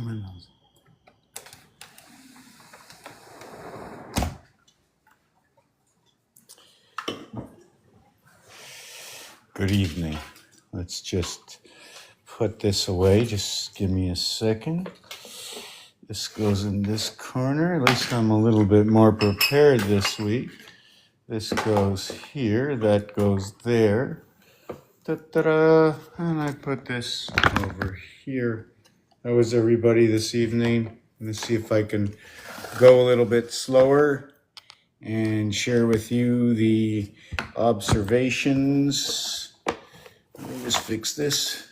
Come on, Nose. Good evening. Let's just put this away. Just give me a second. This goes in this corner. At least I'm a little bit more prepared this week. This goes here. That goes there. Ta-da! And I put this over here. How is everybody this evening? Let's see if I can go a little bit slower and share with you the observations. Let me just fix this.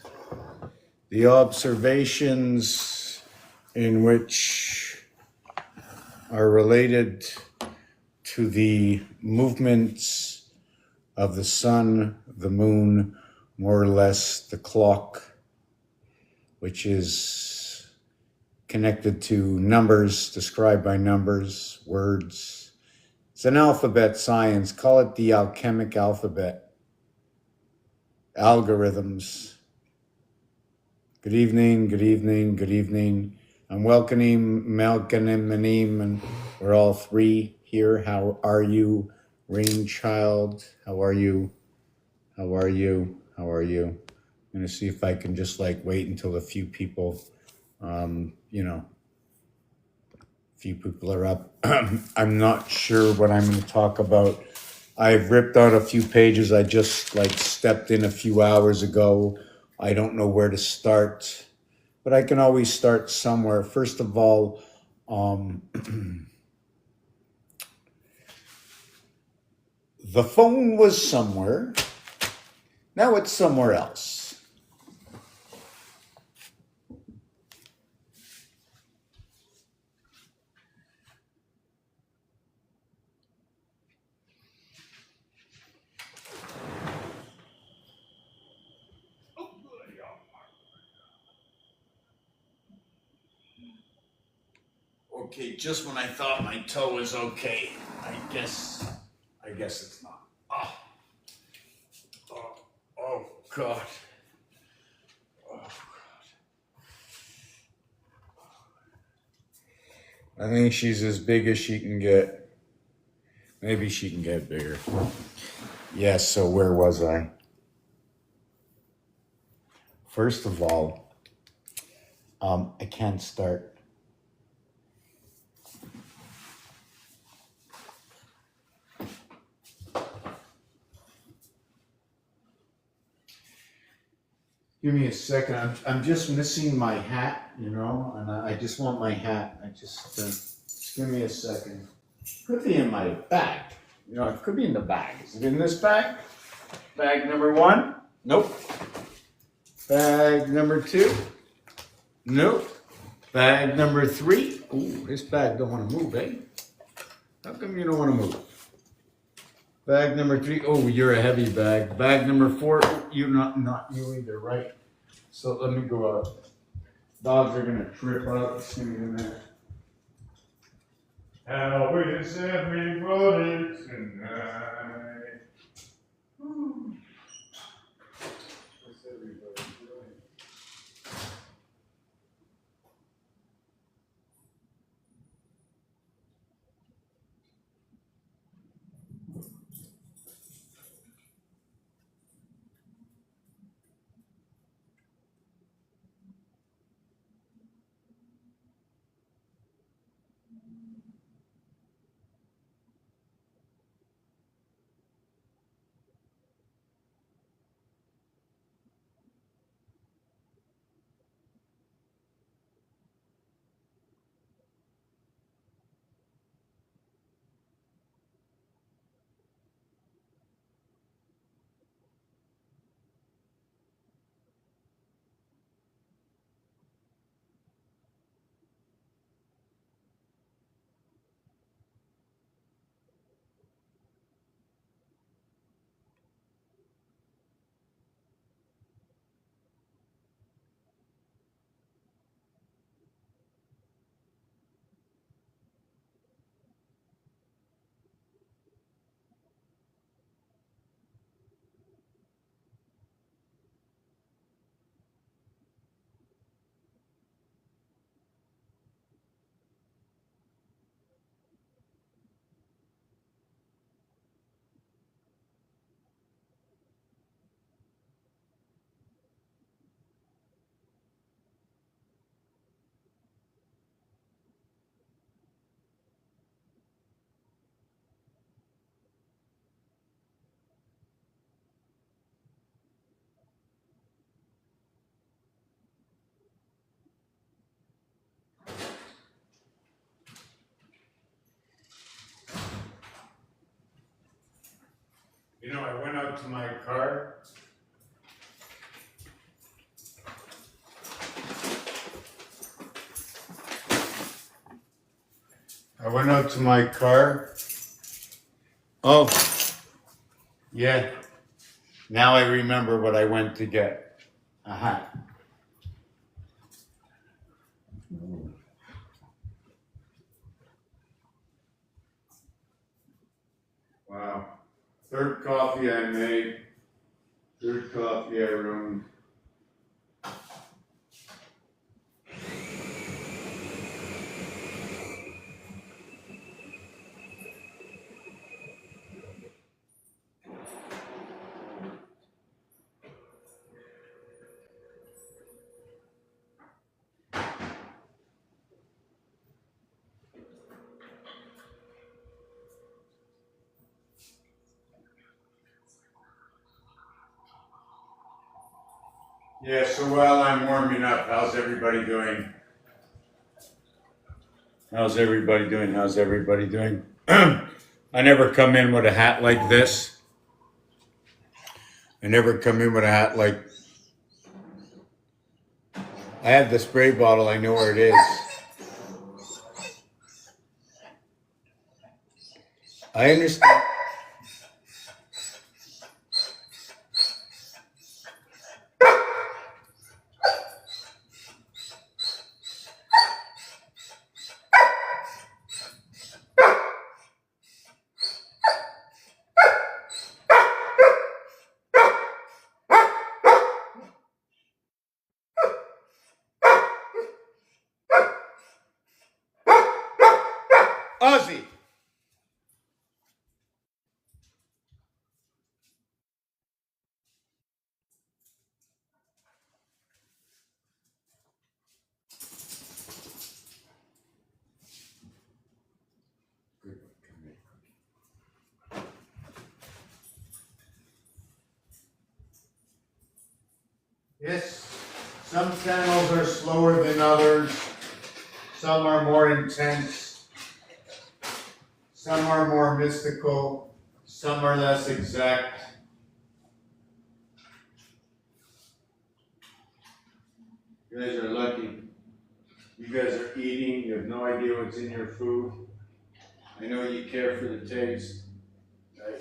The observations in which are related to the movements of the sun, the moon, more or less the clock, which is connected to numbers, described by numbers, words. It's an alphabet science. Call it the alchemic alphabet. Algorithms. Good evening, good evening, good evening. I'm welcoming Malcolm and Maneem, and we're all three here. How are you, Rainchild? How are you? How are you? How are you? I'm going to see if I can just wait until a few people, few people are up. I'm not sure what I'm going to talk about. I've ripped out a few pages. I just stepped in a few hours ago. I don't know where to start, but I can always start somewhere. First of all, the phone was somewhere. Now it's somewhere else. Okay, just when I thought my toe was okay, I guess it's not. Oh God. Oh God. I think she's as big as she can get. Maybe she can get bigger. Yes, so where was I? First of all, I can't start. Give me a second. I'm just missing my hat, and I just want my hat. Just give me a second. Could be in my bag. It could be in the bag. Is it in this bag? Bag number 1? Nope. Bag number 2? Nope. Bag number 3? Ooh, this bag don't want to move, eh? How come you don't want to move? Bag number 3. Oh, you're a heavy bag. Bag number 4. You're not you either, right? So let me go out. Dogs are gonna trip out. Just give me a minute. How is everybody tonight? What's everybody doing? You know, I went out to my car. I went out to my car. Oh, yeah. Now I remember what I went to get. A hat. Wow. Third coffee I made. Third coffee I ruined. Yeah, so while I'm warming up, how's everybody doing? How's everybody doing? How's everybody doing? I never come in with a hat like this. I never come in with a hat like. I have the spray bottle. I know where it is. I understand. Ozzy. Yes, some channels are slower than others. Some are more intense. Some are more mystical. Some are less exact. You guys are lucky. You guys are eating. You have no idea what's in your food. I know you care for the taste.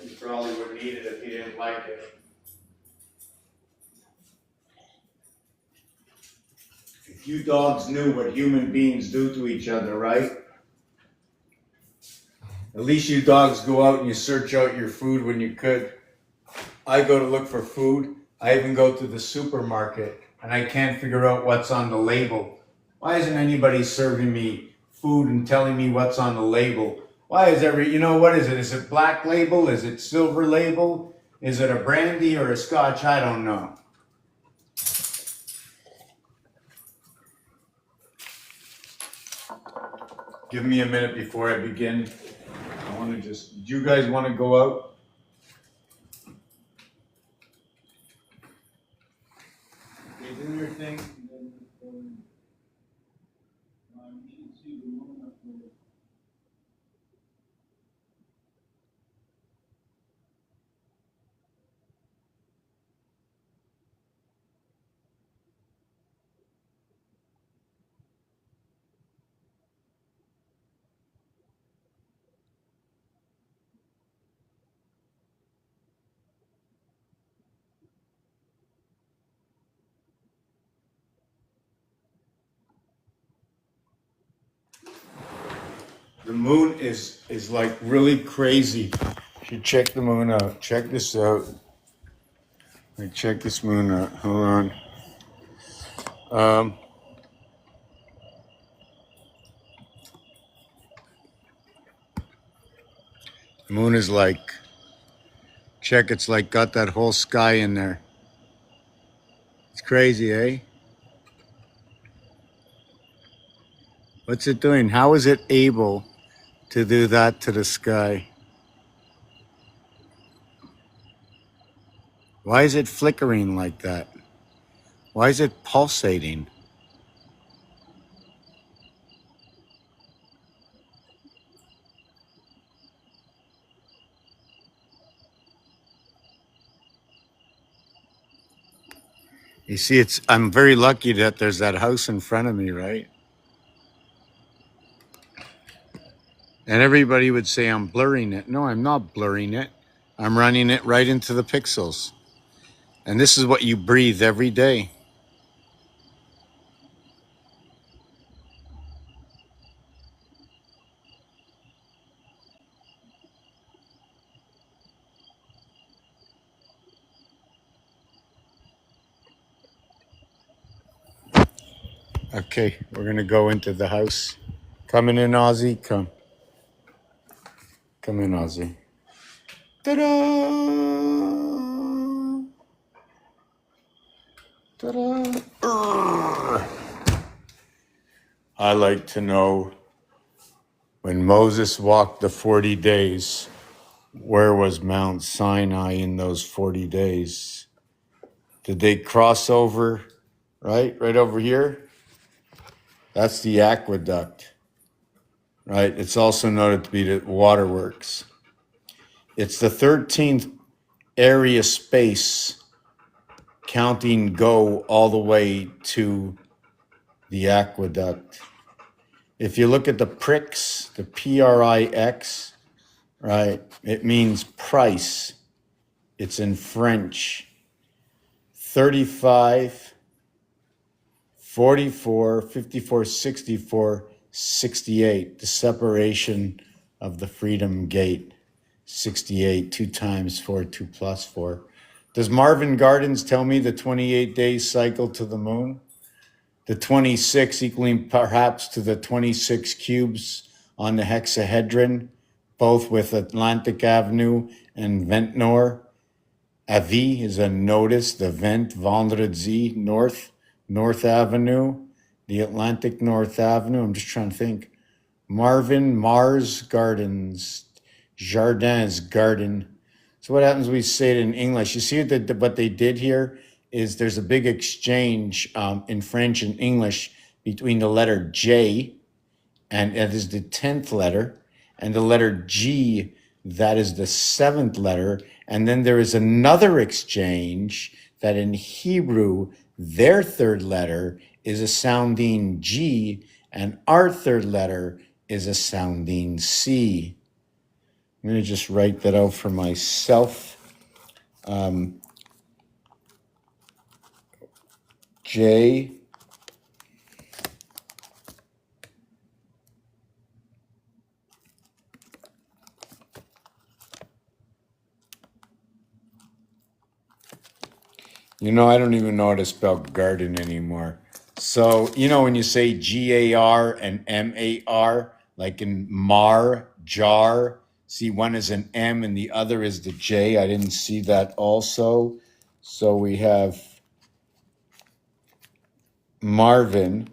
You probably wouldn't eat it if you didn't like it. If you dogs knew what human beings do to each other, right? At least you dogs go out and you search out your food when you could. I go to look for food. I even go to the supermarket and I can't figure out what's on the label. Why isn't anybody serving me food and telling me what's on the label? Why is you know, what is it? Is it black label? Is it silver label? Is it a brandy or a scotch? I don't know. Give me a minute before I begin. I want to do you guys want to go out? Okay, do your thing. The moon is like really crazy. You should check the moon out. Check this out. Check this moon out. Hold on. Um, the moon is like, check. It's like got that whole sky in there. It's crazy, eh? What's it doing? How is it able to do that to the sky? Why is it flickering like that? Why is it pulsating? You see, I'm very lucky that there's that house in front of me, right? And everybody would say I'm blurring it. No, I'm not blurring it. I'm running it right into the pixels. And this is what you breathe every day. Okay, we're going to go into the house. Coming in, Ozzy. Come. Come in, Ozzy. Ta-da! Ta-da! I like to know, when Moses walked the 40 days, where was Mount Sinai in those 40 days? Did they cross over, right? Right over here? That's the aqueduct, right? It's also noted to be the waterworks. It's the 13th area space, counting go all the way to the aqueduct. If you look at the prix, the Prix, right, it means price. It's in French. 35, 44, 54, 64, 68. The separation of the Freedom Gate. 68, 2 times 4, 2 plus 4. Does Marvin Gardens tell me the 28-day cycle to the moon? The 26 equaling perhaps to the 26 cubes on the hexahedron, both with Atlantic Avenue and Ventnor. Avis is a notice, the Vent, Vendredi, North Avenue, the Atlantic North Avenue. I'm just trying to think. Mars Gardens, Jardins Garden. So what happens when we say it in English? You see what they did here is there's a big exchange in French and English between the letter J, and that is the 10th letter, and the letter G, that is the 7th letter. And then there is another exchange that in Hebrew, their third letter is a sounding G, and our third letter is a sounding C. I'm going to just write that out for myself. J. You know, I don't even know how to spell garden anymore. So, you know, when you say Gar and Mar, like in mar, jar, see, one is an M and the other is the J. I didn't see that also. So we have Marvin,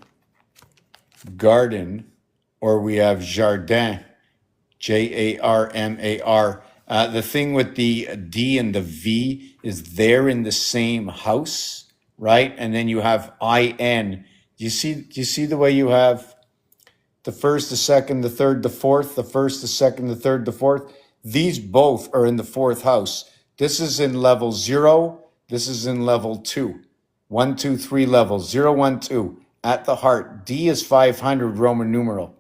garden, or we have jardin, Jarmar. The thing with the D and the V is they're in the same house, right? And then you have IN. Do you see the way you have the first, the second, the third, the fourth, the first, the second, the third, the fourth? These both are in the fourth house. This is in level 0. This is in level 2. 1, 2, 3 levels. 0, 1, 2. At the heart. D is 500 Roman numeral.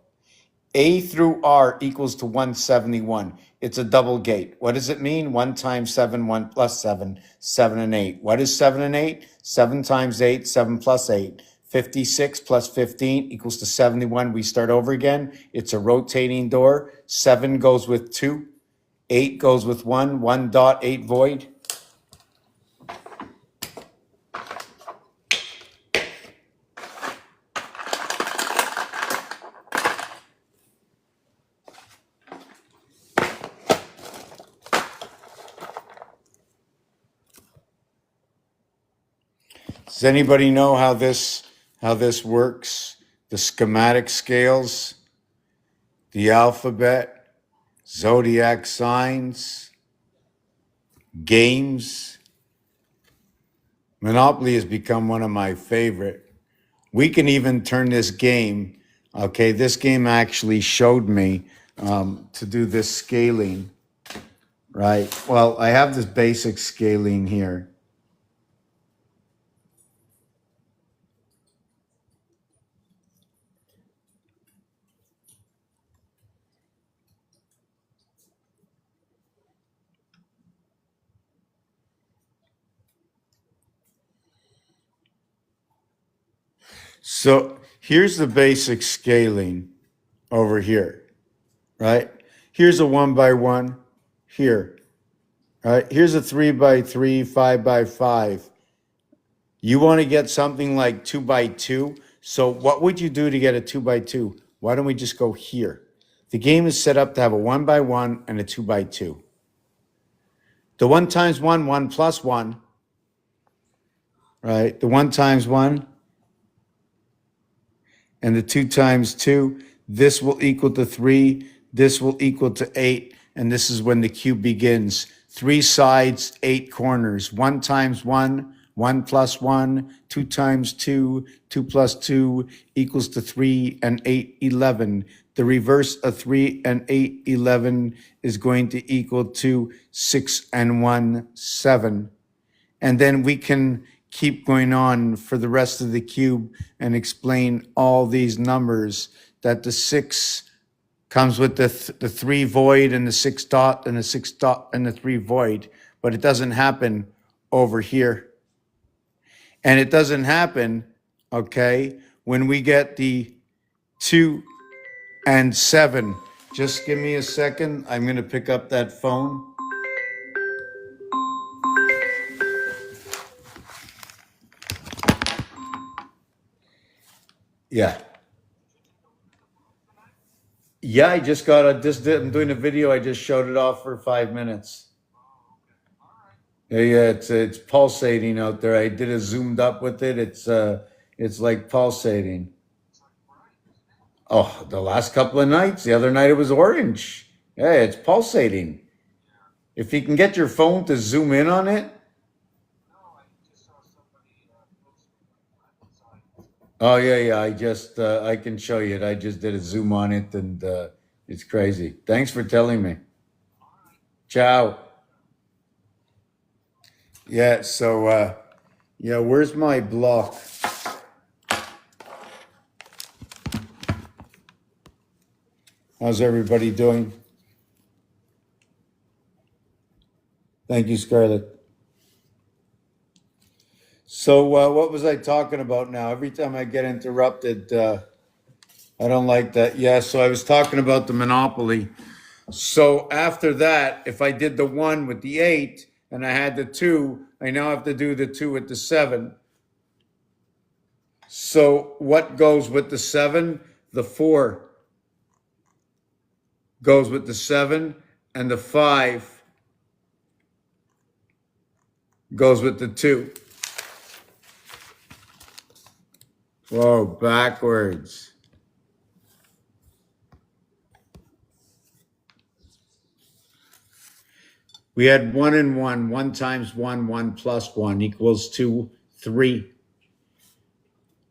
A through R equals to 171. It's a double gate. What does it mean? 1 times 7, 1 plus 7, 7 and 8. What is 7 and 8? 7 times 8, 7 plus 8. 56 plus 15 equals to 71. We start over again. It's a rotating door. 7 goes with 2. 8 goes with 1. 1 dot, 8 void. Does anybody know how this works? The schematic scales, the alphabet, zodiac signs, games. Monopoly has become one of my favorite. We can even turn this game. Okay, this game actually showed me to do this scaling, right? Well, I have this basic scaling here. So here's the basic scaling over here, right? Here's a 1 by 1 here, right? Here's a 3 by 3, 5 by 5. You want to get something like 2 by 2. So what would you do to get a 2 by 2? Why don't we just go here? The game is set up to have a 1 by 1 and a 2 by 2. The 1 times 1, 1 plus 1, right? The 1 times 1 and the 2 times 2, this will equal to 3, this will equal to 8, and this is when the cube begins. 3 sides, 8 corners. 1 times 1, 1 plus 1, 2 times 2, 2 plus 2 equals to 3 and 8, 11. The reverse of 3 and 8, 11 is going to equal to 6 and 1, 7. And then we can keep going on for the rest of the cube and explain all these numbers, that the 6 comes with the 3 void and the 6 dot and the 6 dot and the 3 void, but it doesn't happen over here. And it doesn't happen, okay, when we get the 2 and 7. Just give me a second. I'm going to pick up that phone. Yeah. Yeah, I just got I'm doing a video. I just showed it off for 5 minutes. Yeah, it's pulsating out there. I did a zoomed up with it. It's like pulsating. Oh, the last couple of nights. The other night it was orange. Yeah, it's pulsating. If you can get your phone to zoom in on it. Oh yeah. I can show you it. I just did a zoom on it, and it's crazy. Thanks for telling me. Ciao. Yeah. So yeah, where's my block? How's everybody doing? Thank you, Scarlett. So what was I talking about now? Every time I get interrupted, I don't like that. Yeah, so I was talking about the Monopoly. So after that, if I did the 1 with the 8 and I had the 2, I now have to do the 2 with the 7. So what goes with the 7? The 4 goes with the 7, and the 5 goes with the 2. Whoa, backwards. We had 1 and 1. 1 times 1, 1 plus 1 equals to 3.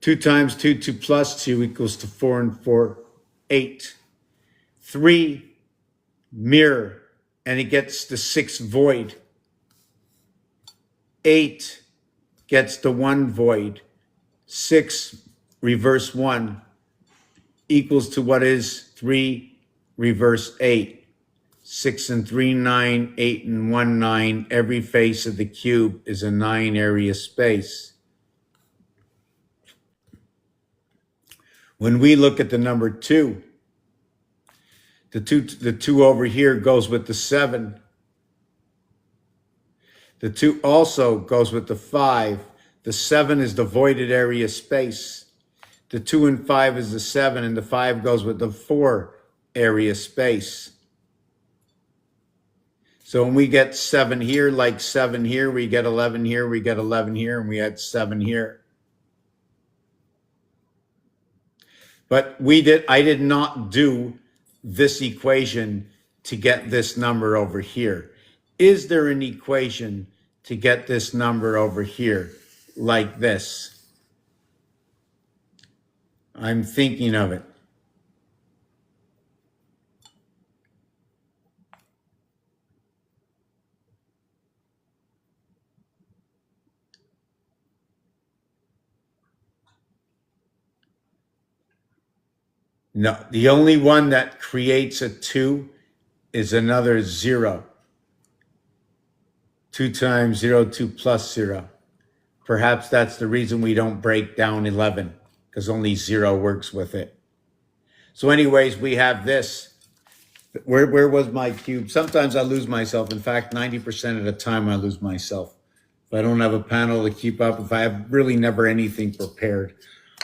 2 times 2, 2 plus 2 equals to 4 and 4, 8. 3, mirror, and it gets the 6 void. 8 gets the 1 void. 6, reverse 1, equals to what is 3, reverse 8. 6 and 3, 9, 8 and 1, 9. Every face of the cube is a 9 area space. When we look at the number 2, the 2 over here goes with the 7. The 2 also goes with the 5. The 7 is the voided area space. The 2 and 5 is the 7, and the 5 goes with the 4 area space. So when we get 7 here, like 7 here, we get 11 here, we get 11 here, and we had 7 here. But I did not do this equation to get this number over here. Is there an equation to get this number over here like this? I'm thinking of it. No, the only one that creates a 2 is another 0. 2 times 0, 2 plus 0. Perhaps that's the reason we don't break down 11, because only 0 works with it. So anyways, we have this. Where was my cube? Sometimes I lose myself. In fact, 90% of the time I lose myself. If I don't have a panel to keep up, if I have really never anything prepared.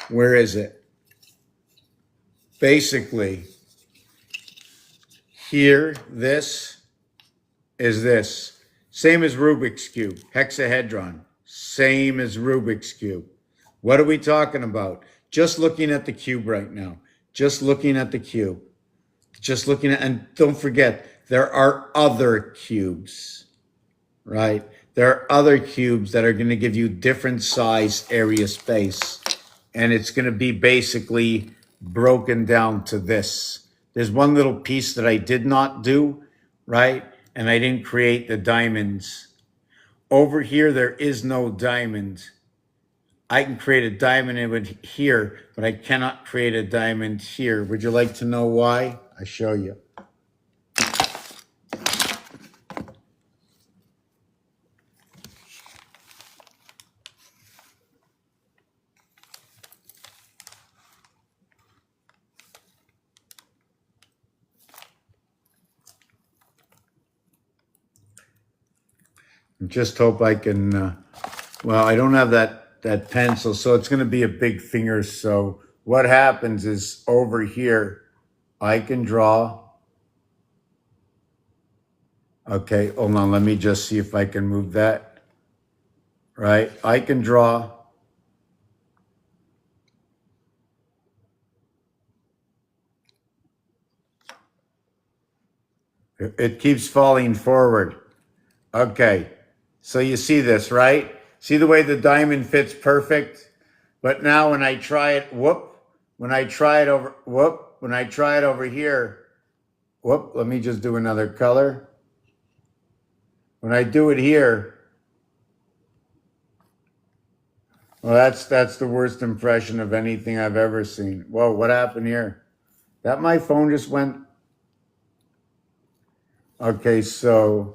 Where is it? Basically, here, this is this. Same as Rubik's Cube, hexahedron. Same as Rubik's Cube. What are we talking about? Just looking at the cube right now. Just looking at the cube. Just looking at, and don't forget, there are other cubes, right? There are other cubes that are going to give you different size area space. And it's going to be basically broken down to this. There's one little piece that I did not do, right? And I didn't create the diamonds. Over here, there is no diamond. I can create a diamond in here, but I cannot create a diamond here. Would you like to know why? I show you. Just hope I can, well, I don't have that pencil, so it's going to be a big finger. So what happens is over here, I can draw. Okay, hold on. Let me just see if I can move that. Right? I can draw. It keeps falling forward. Okay. So you see this, right? See the way the diamond fits perfect? But now when I try it, when I try it over here, let me just do another color. When I do it here, well, that's the worst impression of anything I've ever seen. Whoa, what happened here? That my phone just went. Okay, so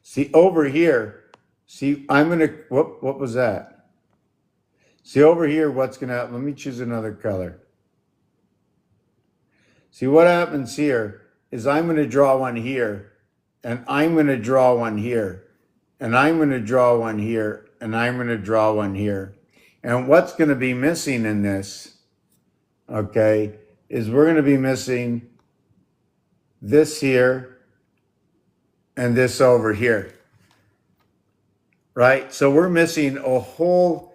see over here. See, I'm gonna. What was that? See over here, what's gonna happen? Let me choose another color. See what happens here is I'm gonna draw one here, and I'm gonna draw one here, and I'm gonna draw one here, and I'm gonna draw one here. And what's gonna be missing in this, okay, is we're gonna be missing this here and this over here. Right? So we're missing a whole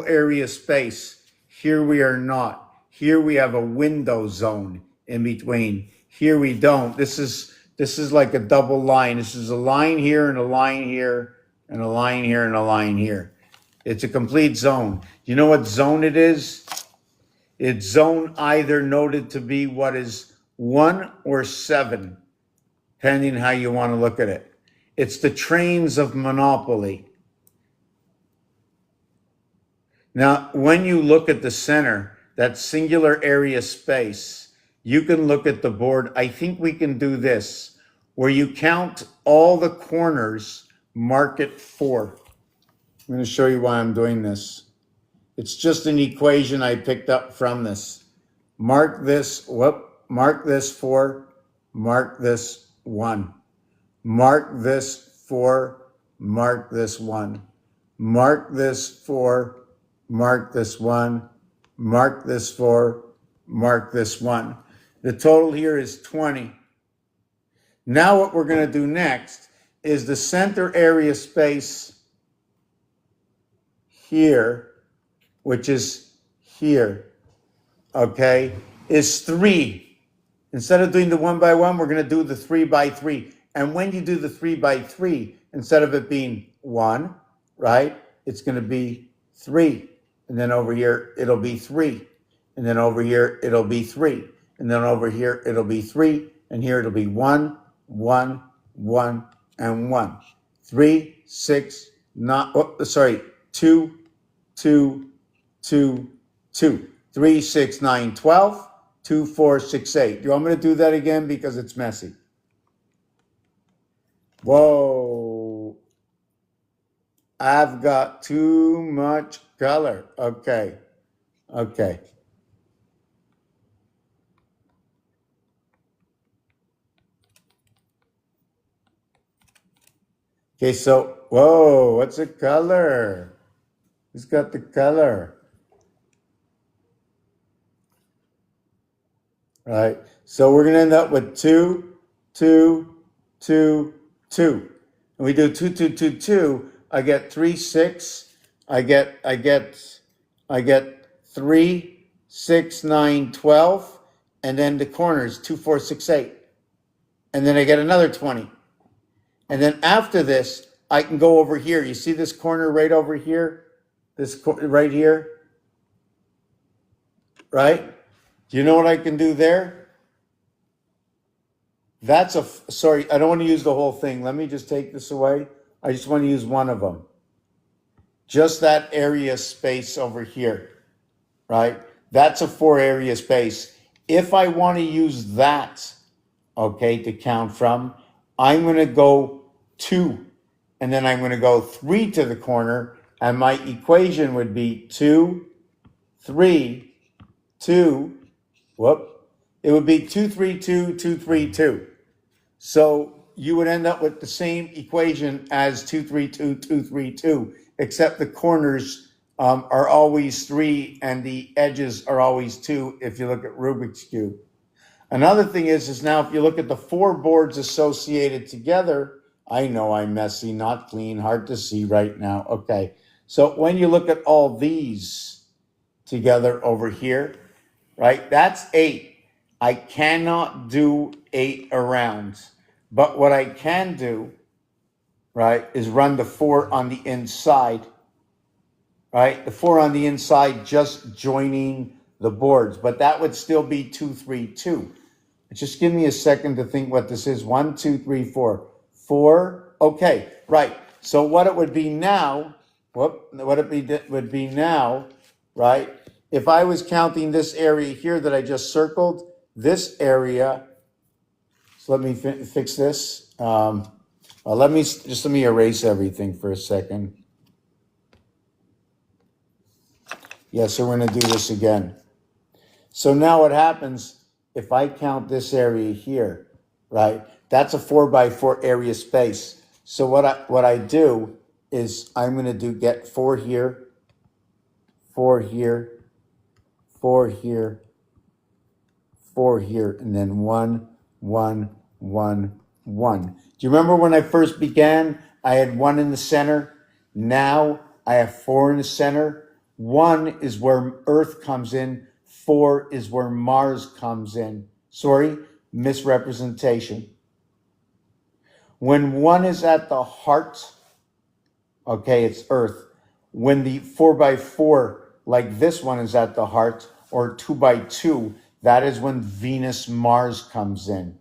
area space. Here we are not. Here we have a window zone in between. Here we don't. This is like a double line. This is a line here and a line here and a line here and a line here. It's a complete zone. You know what zone it is? It's zone either noted to be what is 1 or 7, depending how you want to look at it. It's the trains of Monopoly. Now, when you look at the center, that singular area space, you can look at the board. I think we can do this, where you count all the corners, mark it 4. I'm going to show you why I'm doing this. It's just an equation I picked up from this. Mark this, mark this 4, mark this 1. Mark this 4, mark this 1. Mark this 4, mark this 1. Mark this 4, mark this 1. The total here is 20. Now what we're going to do next is the center area space here, which is here, okay, is 3. Instead of doing the 1 by 1, we're going to do the 3 by 3. And when you do the 3 by 3, instead of it being 1, right, it's going to be 3. And then over here, it'll be 3. And then over here, it'll be 3. And then over here, it'll be 3. And here it'll be 1, 1, 1, and 1. 3, 6, 9, 2, 2, 2, 2. 3, 6, 9, 12. 2, 4, 6, 8. Do you want me to do that again? Because it's messy. Whoa. I've got too much color. Okay. Okay. Okay, so, whoa, what's the color? Who's got the color? Right. So we're going to end up with 2, 2, 2, 2. And we do 2, 2, 2, 2. I get 3, 6. I get 3, 6, 9, 12. And then the corners 2, 4, 6, 8. And then I get another 20. And then after this, I can go over here. You see this corner right over here? Right here? Right? Do you know what I can do there? Sorry, I don't want to use the whole thing. Let me just take this away. I just want to use one of them. Just that area space over here, right? That's a 4 area space. If I want to use that, okay, to count from, I'm going to go 2, and then I'm going to go 3 to the corner, and my equation would be 2, 3, 2, it would be 2, 3, 2, 2, 3, 2. So you would end up with the same equation as 2, 3, 2, 2, 3, 2, except the corners are always 3 and the edges are always 2 if you look at Rubik's Cube. Another thing is now if you look at the 4 boards associated together, I know I'm messy, not clean, hard to see right now. Okay, so when you look at all these together over here, right, that's 8. I cannot do 8 around. But what I can do, right, is run the 4 on the inside, right? The 4 on the inside just joining the boards. But that would still be 2, 3, 2. Just give me a second to think what this is. 1, 2, 3, 4. 4. Okay, right. So what it would be now, would be now, right? If I was counting this area here that I just circled, this area, so let me fix this. Let me erase everything for a second. Yeah, so we're going to do this again. So now what happens if I count this area here, right? That's a 4 by 4 area space. So what I do is I'm going to get 4 here, 4 here, 4 here, 4 here, and then 1, 1, 1, 1. Do you remember when I first began, I had 1 in the center? Now I have 4 in the center. 1 is where Earth comes in. 4 is where Mars comes in. Sorry, misrepresentation. When 1 is at the heart, okay, it's Earth. When the 4 by 4, like this one, is at the heart, or 2 by 2, that is when Venus Mars comes in.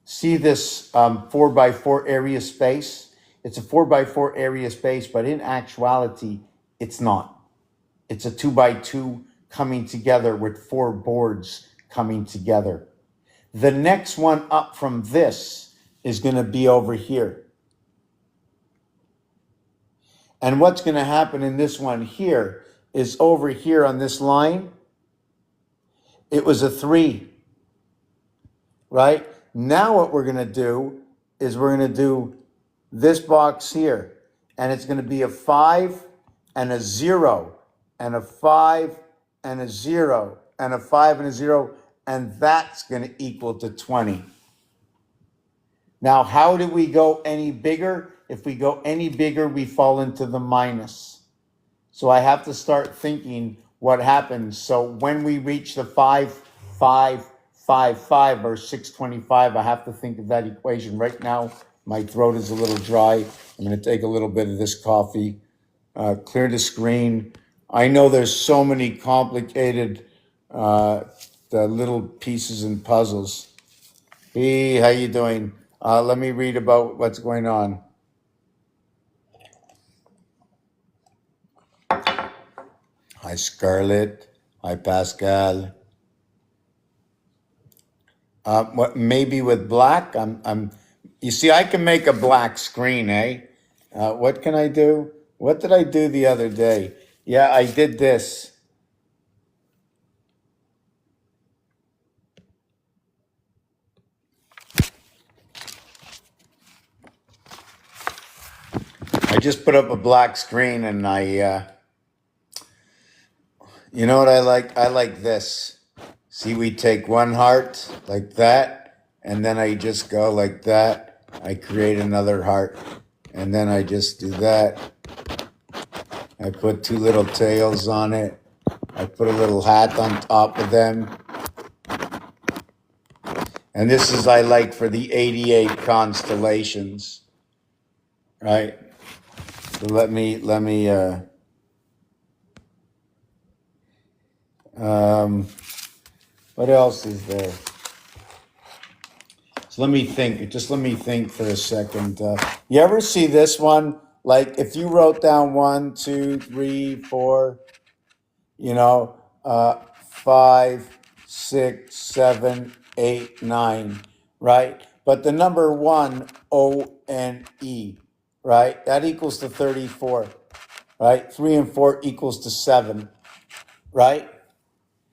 See this 4 by 4 area space? It's a 4 by 4 area space, but in actuality, it's not. It's a 2 by 2 coming together with 4 boards coming together. The next one up from this is going to be over here. And what's going to happen in this one here is over here on this line, it was a 3, right? Now what we're going to do is we're going to do this box here, and it's going to be a 5 and a 0 and a 5 and a 0 and a 5 and a 0, and that's going to equal to 20. Now, how do we go any bigger? If we go any bigger, we fall into the minus. So I have to start thinking what happens. So when we reach the 5, 5, 5, 5, or 625, I have to think of that equation. Right now, my throat is a little dry. I'm going to take a little bit of this coffee, clear the screen. I know there's so many complicated the little pieces and puzzles. Hey, how you doing? Let me read about what's going on. Hi, Scarlett. Hi, Pascal. What maybe with black? You see, I can make a black screen, eh? What can I do? What did I do the other day? Yeah, I did this. I just put up a black screen and you know what I like? I like this. See, we take one heart like that, and then I just go like that. I create another heart, and then I just do that. I put two little tails on it. I put a little hat on top of them. And this is I like for the 88 constellations, right? So um, what else is there? So let me think. Just let me think for a second. You ever see this one? Like if you wrote down 1, 2, 3, 4, you know, 5, 6, 7, 8, 9, right? But the number 1, O-N-E, right? That equals to 34, right? 3 and 4 equals to 7, right?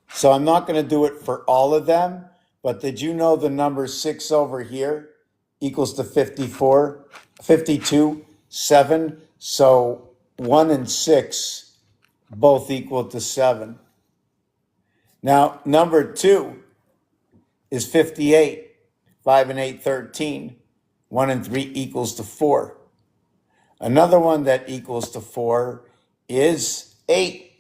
So I'm not going to do it for all of them, but did you know the number 6 over here equals to 54, 52, 7? So 1 and 6 both equal to 7. Now, number 2 is 58. 5 and 8, 13. 1 and 3 equals to 4. Another one that equals to 4 is 8.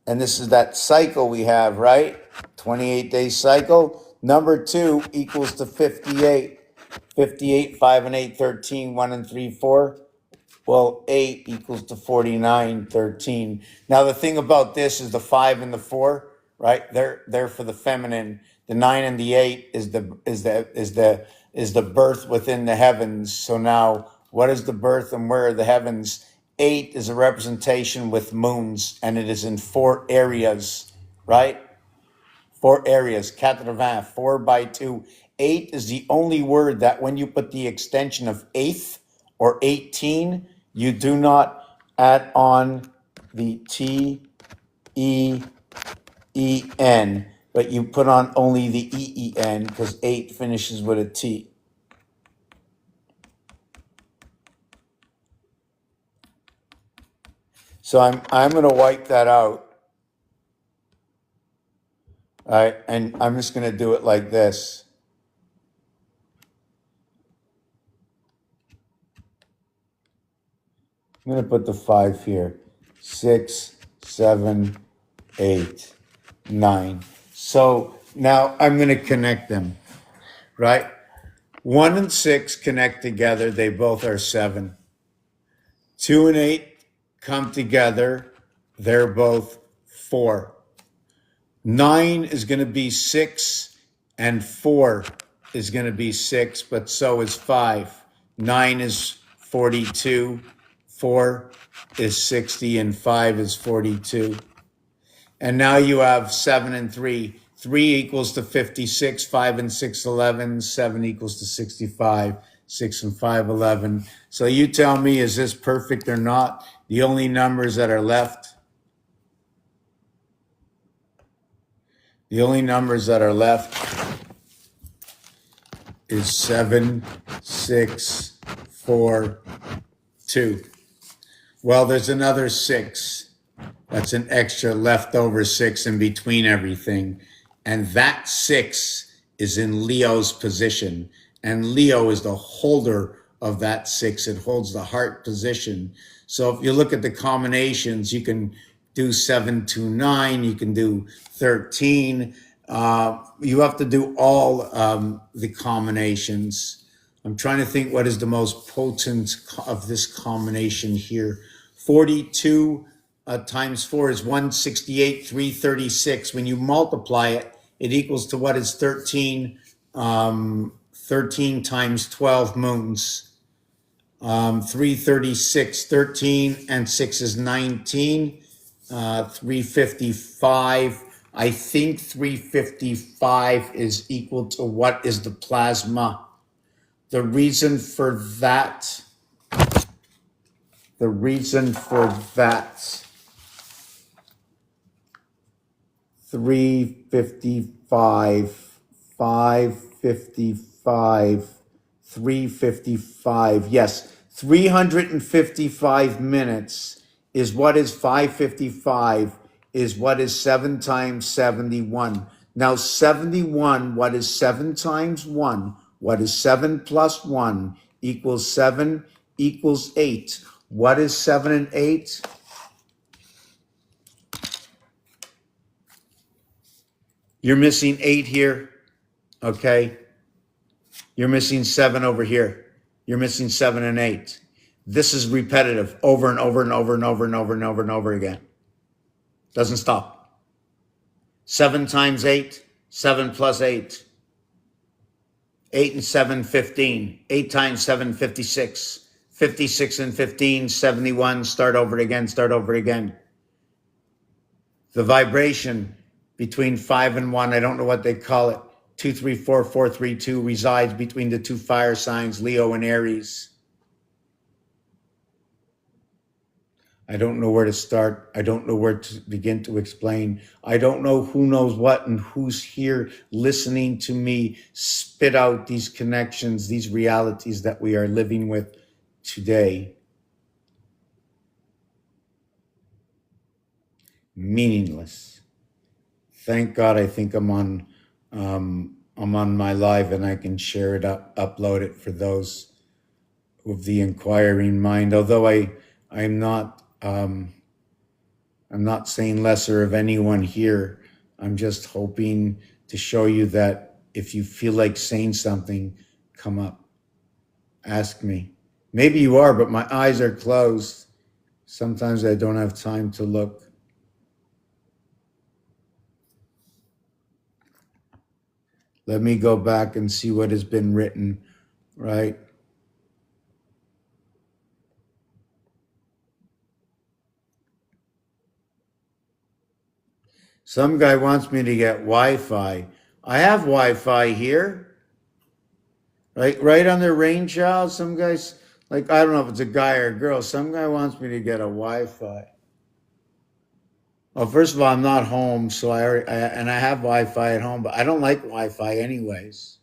And this is that cycle we have, right? 28-day cycle. Number 2 equals to 58. 58, 5 and 8, 13. 1 and 3, 4. Well, 8 equals to 49, 13. Now, the thing about this is the 5 and the 4, right? They're for the feminine. The 9 and the 8 is the birth within the heavens. So now, what is the birth and where are the heavens? 8 is a representation with moons, and it is in 4 areas, right? 4 areas, 80, 4 by 2. 8 is the only word that when you put the extension of eighth or 18, you do not add on the T-E-E-N, but you put on only the E-E-N because 8 finishes with a T. So I'm going to wipe that out. All right, and I'm just going to do it like this. I'm going to put the 5 here. 6, 7, 8, 9. So now I'm going to connect them, right? 1 and 6 connect together. They both are 7. 2 and 8 come together. They're both 4. 9 is going to be 6 and 4 is going to be 6, but so is 5. 9 is 42. 4 is 60 and 5 is 42. And now you have 7 and 3. 3 equals to 56, 5 and 6, 11, 7 equals to 65, 6 and 5, 11. So you tell me, is this perfect or not? The only numbers that are left, is 7, 6, 4, 2. Well, there's another 6. That's an extra leftover 6 in between everything. And that 6 is in Leo's position. And Leo is the holder of that 6. It holds the heart position. So if you look at the combinations, you can do 7 to 9. You can do 13. You have to do all the combinations. I'm trying to think what is the most potent of this combination here. 42 times 4 is 168, 336. When you multiply it, it equals to what is 13? 13 times 12 moons. 336, 13 and 6 is 19. 355. I think 355 is equal to what is the plasma. The reason for that the reason for that. 355, 555, 355. Yes, 355 minutes is what is 555, is what is 7 times 71. Now 71, what is 7 times 1? What is 7 plus 1 equals 7 equals 8. What is 7 and 8? You're missing 8 here, okay? You're missing 7 over here. You're missing 7 and 8. This is repetitive over and over and over and over and over and over and over again. Doesn't stop. 7 times 8, 7 plus 8. 8 and 7, 15. 8 times 7, 56. 56 and 15, 71. Start over it again, start over it again. The vibration between 5 and 1, I don't know what they call it. 2, 3, 4, 4, 3, 2 resides between the two fire signs, Leo and Aries. I don't know where to start. I don't know where to begin to explain. I don't know who knows what and who's here listening to me spit out these connections, these realities that we are living with today. Meaningless. Thank God I think I'm on my live and I can share it upload it for those of the inquiring mind. Although I'm not saying lesser of anyone here. I'm just hoping to show you that if you feel like saying something, come up, ask me. Maybe you are, but my eyes are closed. Sometimes I don't have time to look. Let me go back and see what has been written, right? Some guy wants me to get Wi-Fi. I have Wi-Fi here, right on their rain child. Some guys, like, I don't know if it's a guy or a girl. Some guy wants me to get a Wi-Fi. Well, first of all, I'm not home, so I have Wi-Fi at home, but I don't like Wi-Fi anyways.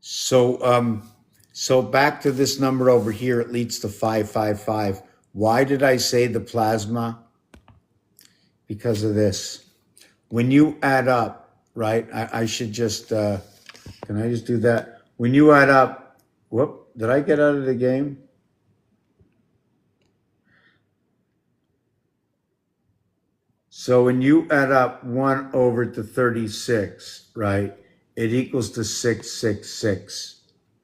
So back to this number over here, it leads to 555. Why did I say the plasma? Because of this. When you add up, right? I should just, can I just do that? When you add up, whoop, did I get out of the game? So when you add up 1 over to 36, right, it equals to 666,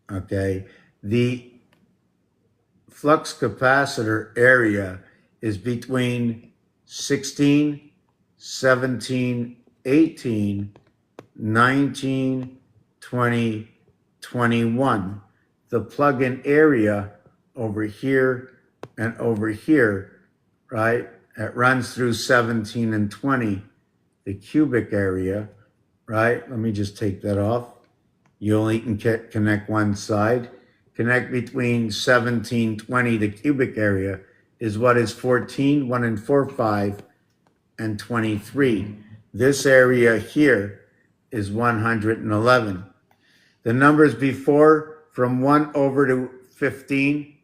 okay? The flux capacitor area is between 16, 17, 18, 19, 20, 21. The plug-in area over here and over here, right? It runs through 17 and 20, the cubic area, right? Let me just take that off. You only can connect one side. Connect between 17, 20, the cubic area is what is 14, 1 and 4, 5, and 23. This area here is 111. The numbers before, from 1 over to 15,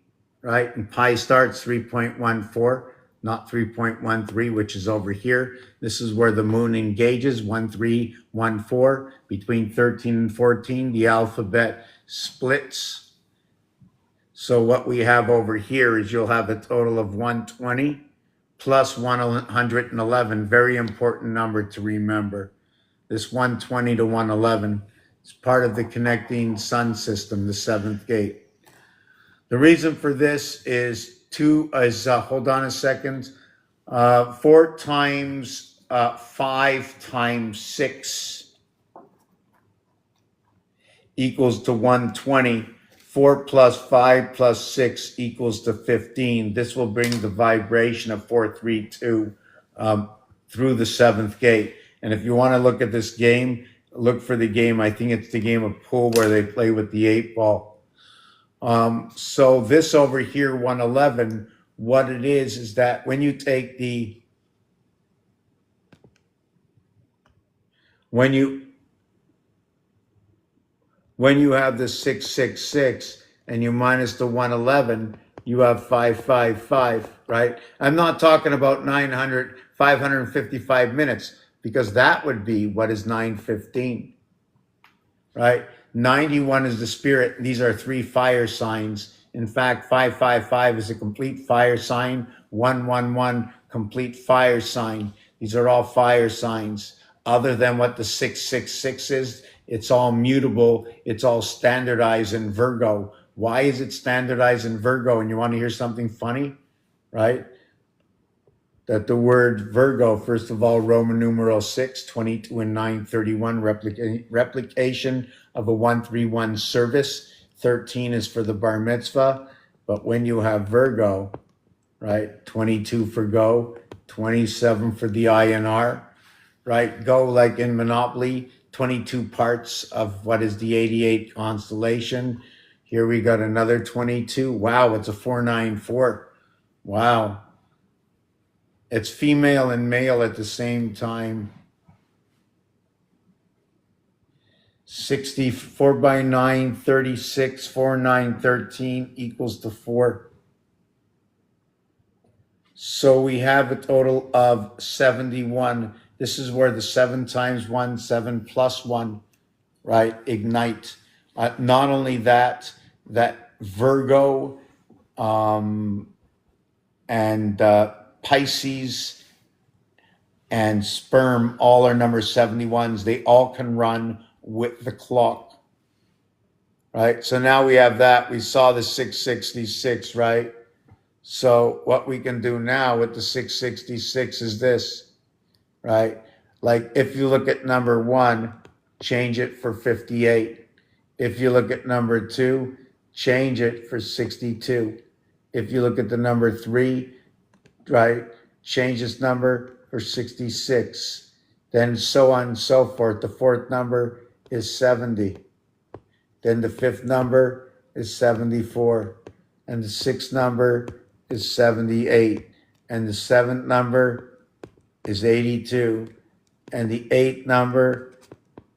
right? And pi starts 3.14, not 3.13, which is over here. This is where the moon engages, 1314. Between 13 and 14, the alphabet splits. So what we have over here is you'll have a total of 120 plus 111. Very important number to remember. This 120 to 111 is part of the connecting sun system, the 7th gate. The reason for this is hold on a second, 4 times 5 times 6 equals to 120. 4 plus 5 plus 6 equals to 15. This will bring the vibration of 432 through the seventh gate. And if you want to look at this game, look for the game. I think it's the game of pool where they play with the 8 ball. So this over here, 111, what it is that when you take when you have the 666 and you minus the 111, you have 555, right? I'm not talking about 555 minutes, because that would be what is 915, right? 91 is the spirit. These are 3 fire signs. In fact, 555 is a complete fire sign. 111, complete fire sign. These are all fire signs. Other than what the 666 is, it's all mutable. It's all standardized in Virgo. Why is it standardized in Virgo? And you want to hear something funny, right? That the word Virgo, first of all, Roman numeral 6, 22 and 931, replication of a 131 service. 13 is for the bar mitzvah. But when you have Virgo, right, 22 for go, 27 for the INR, right? Go, like in Monopoly, 22 parts of what is the 88 constellation. Here we got another 22. Wow, it's a 494. Wow. It's female and male at the same time. 64 by 9, 36, 4, 9, 13 equals to 4. So we have a total of 71. This is where the 7 times 1, 7 plus 1, right, ignite. Not only that, that Virgo and Pisces and sperm all are number 71s. They all can run with the clock, right? So now we have that. We saw the 666, right? So what we can do now with the 666 is this, right? Like if you look at number 1, change it for 58. If you look at number 2, change it for 62. If you look at the number 3, right, change this number for 66. Then so on and so forth. The 4th number is 70. Then the 5th number is 74. And the 6th number is 78. And the 7th number is 82. And the 8th number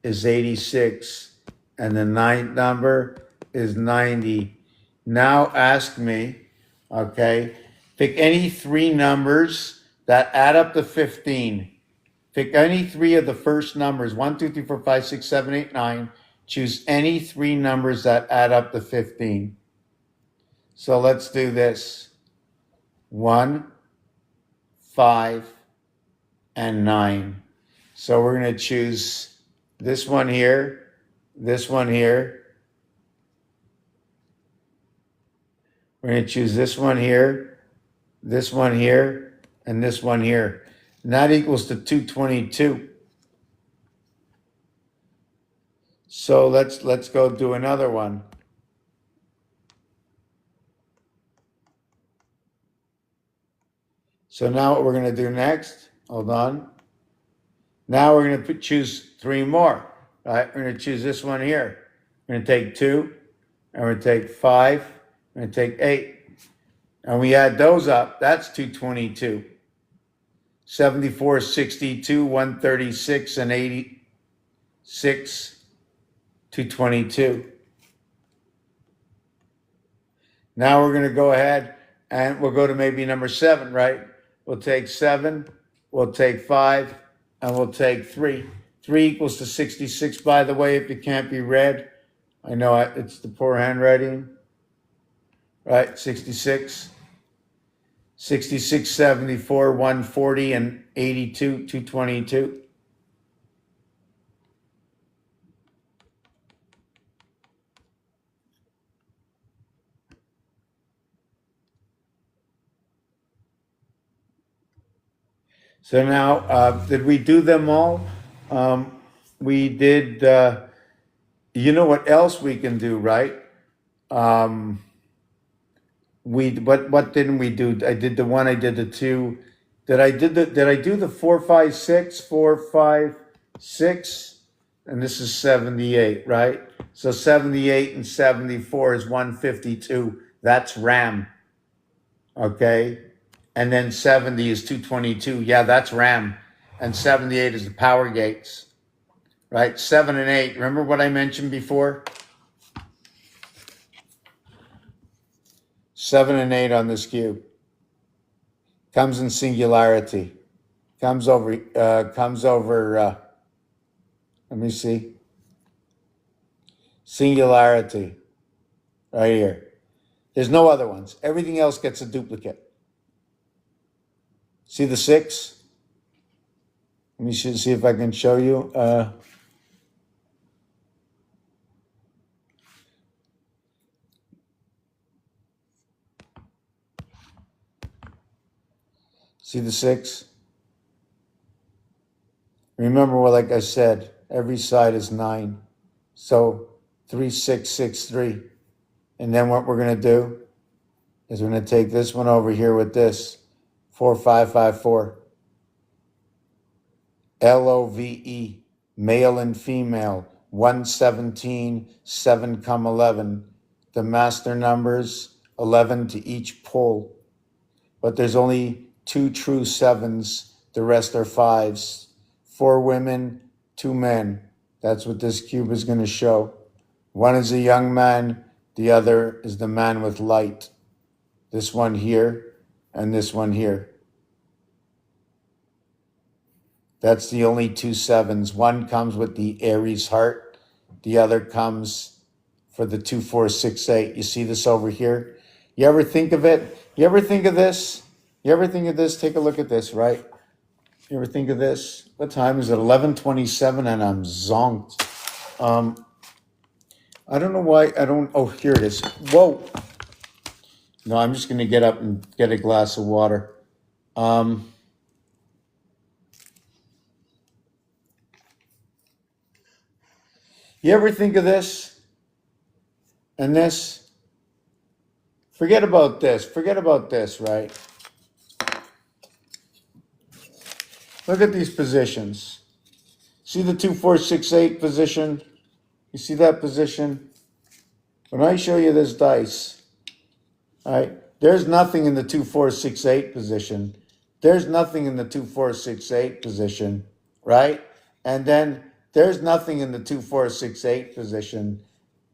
is 86. And the 9th number is 90. Now ask me, okay, pick any 3 numbers that add up to 15. Pick any 3 of the first numbers, 1, 2, 3, 4, 5, 6, 7, 8, 9. Choose any 3 numbers that add up to 15. So let's do this. 1, 5, and 9. So we're going to choose this one here, this one here. We're going to choose this one here, this one here, and this one here. And that equals to 222. So let's go do another one. So now what we're going to do next, hold on. Now we're going to choose 3 more. Right? We're going to choose this one here. We're going to take 2, and we're going to take 5, we're going to take 8. And we add those up, that's 222. 74, 62, 136, and 86, 222. Now we're going to go ahead and we'll go to maybe number 7, right? We'll take 7, we'll take 5, and we'll take 3. 3 equals to 66, by the way, if it can't be read. I know it's the poor handwriting, right? 66. 66, 74, 140, and 82, 222. So now, did we do them all? We did, you know what else we can do, right? What didn't we do? I did the one, I did the two. Did I do the 456, 456? And this is 78, right? So 78 and 74 is 152. That's RAM. Okay. And then 70 is 222. Yeah, that's RAM. And 78 is the power gates. Right? 7 and 8. Remember what I mentioned before? 7 and 8 on this cube. Comes in singularity. Comes over, let me see. Singularity. Right here. There's no other ones. Everything else gets a duplicate. See the 6? Let me see if I can show you. See the 6? Remember, well, like I said, every side is 9. So 3, 6, 6, 3. And then what we're going to do is we're going to take this one over here with this. 4, 5, 5, 4. LOVE, male and female. 117, 7, 11. The master numbers, 11 to each pole. But there's only 2 true 7s. The rest are 5s. 4 women, 2 men. That's what this cube is going to show. One is a young man. The other is the man with light. This one here and this one here. That's the only 2 7s. One comes with the Aries heart. The other comes for the 2, 4, 6, 8. You see this over here? You ever think of it? You ever think of this? You ever think of this? Take a look at this, right? You ever think of this? What time is it? 11:27 and I'm zonked. I don't know why I don't. Oh, here it is. Whoa. No, I'm just going to get up and get a glass of water. You ever think of this and this? Forget about this. Forget about this, right? Look at these positions. See the 2, 4, 6, 8 position? You see that position? When I show you this dice, all right, there's nothing in the 2, 4, 6, 8 position. There's nothing in the 2, 4, 6, 8 position, right? And then there's nothing in the 2, 4, 6, 8 position.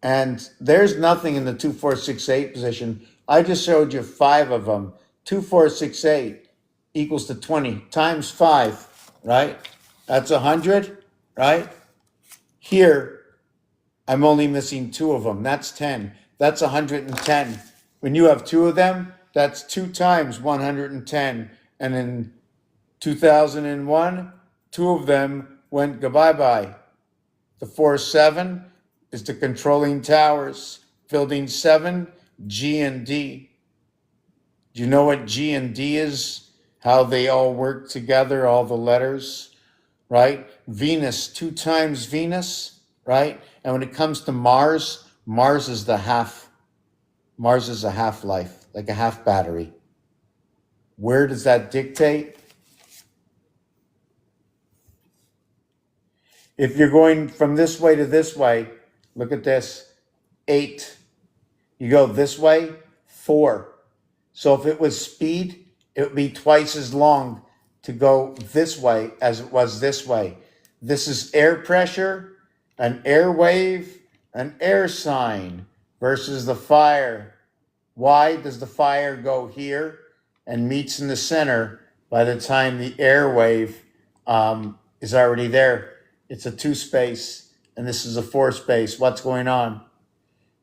And there's nothing in the 2, 4, 6, 8 position. I just showed you 5 of them. 2, 4, 6, 8 equals to 20 times 5, right? That's 100, right? Here, I'm only missing 2 of them. That's 10. That's 110. When you have 2 of them, that's 2 times 110. And in 2001, 2 of them went goodbye-bye. The 4-7 is the controlling towers. Building 7, G and D. Do you know what G and D is? How they all work together, all the letters, right? Venus, 2 times Venus, right? And when it comes to Mars, Mars is a half-life, like a half battery. Where does that dictate? If you're going from this way to this way, look at this, 8. You go this way, 4. So if it was speed, it would be twice as long to go this way as it was this way. This is air pressure, an air wave, an air sign versus the fire. Why does the fire go here and meets in the center by the time the air wave is already there? It's a 2 space and this is a 4 space. What's going on?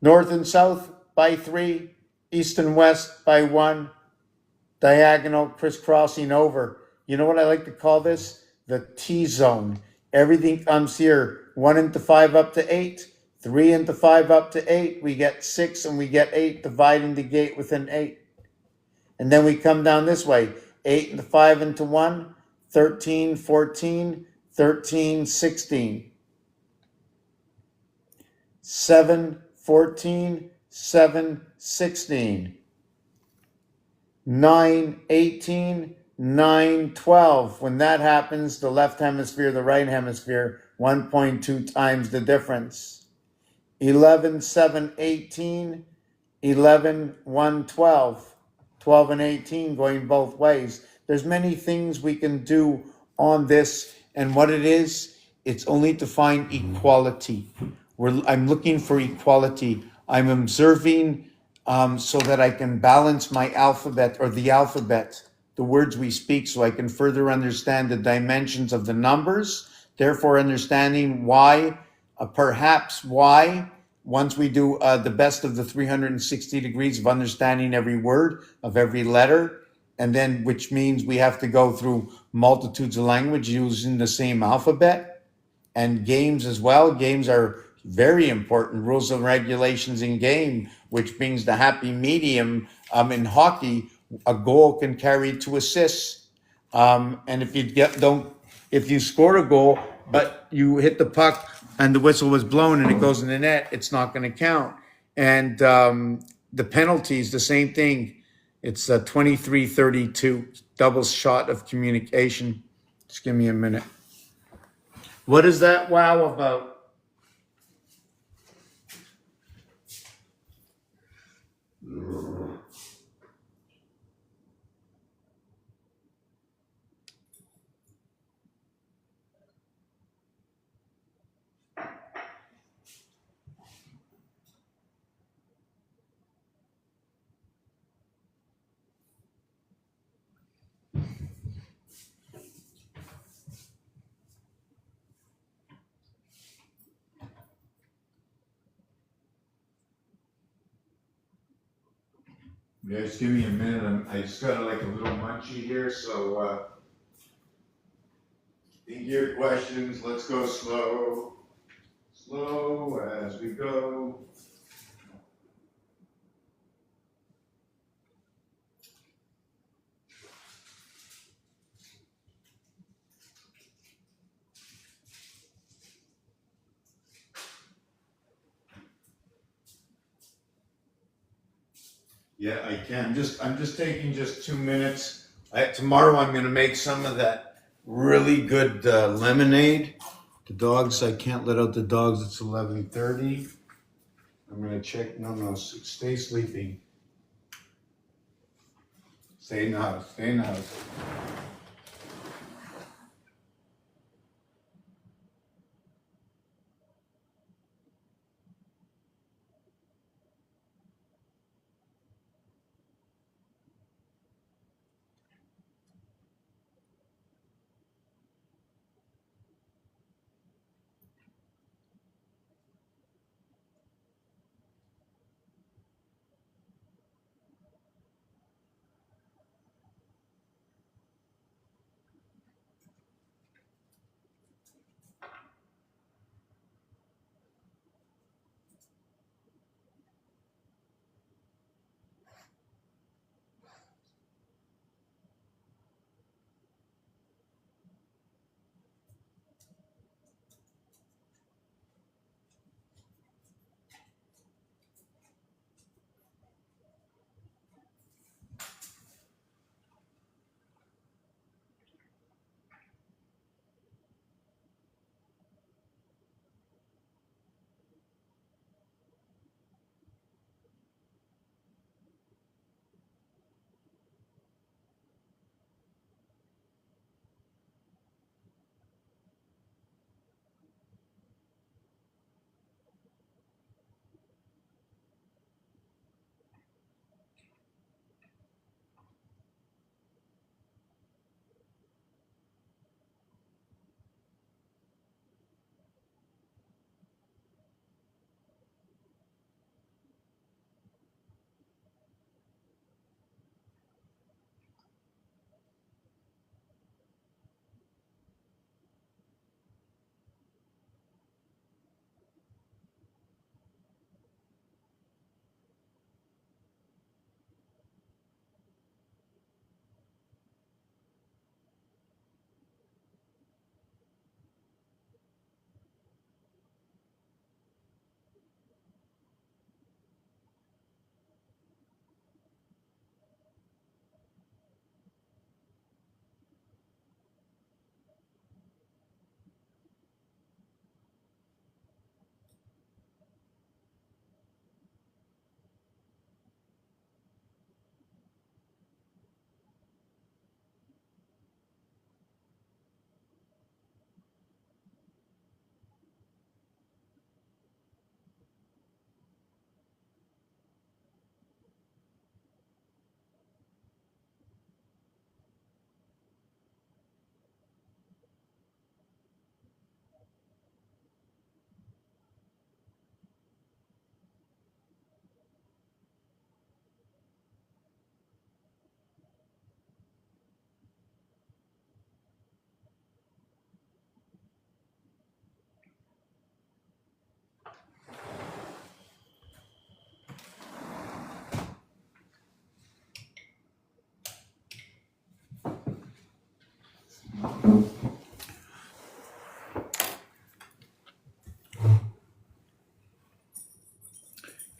North and south by 3, east and west by 1, diagonal crisscrossing over. You know what I like to call this? The T-zone. Everything comes here, 1 into 5 up to 8, 3 into 5 up to 8. We get 6 and we get 8, dividing the gate within 8. And then we come down this way, 8 into 5 into 1, 13, 14, 13, 16. 7, 14, 7, 16, 9, 18, 9, 12. When that happens, the left hemisphere, the right hemisphere, 1.2 times the difference. 11, 7, 18, 11, 1, 12. 12 and 18 going both ways. There's many things we can do on this, and what it is, it's only to find equality. I'm looking for equality. I'm observing so that I can balance my alphabet, or the alphabet, the words we speak, so I can further understand the dimensions of the numbers, therefore understanding why, perhaps why, once we do the best of the 360 degrees of understanding every word of every letter, and then which means we have to go through multitudes of language using the same alphabet, and games as well. Games are very important. Rules and regulations in game, which brings the happy medium. In hockey, a goal can carry 2 assists. And if you score a goal, but you hit the puck and the whistle was blown and it goes in the net, it's not going to count. And the penalties, the same thing. It's 23-32, double shot of communication. Just give me a minute. What is that wow about? Yeah, just give me a minute. I just got like a little munchie here, so think your questions. Let's go slow. Slow as we go. Yeah, I can. I'm just taking just 2 minutes. Tomorrow I'm gonna make some of that really good lemonade. The dogs, I can't let out the dogs. It's 11:30. I'm gonna check. No, stay sleeping. Stay in the house. Stay in the house.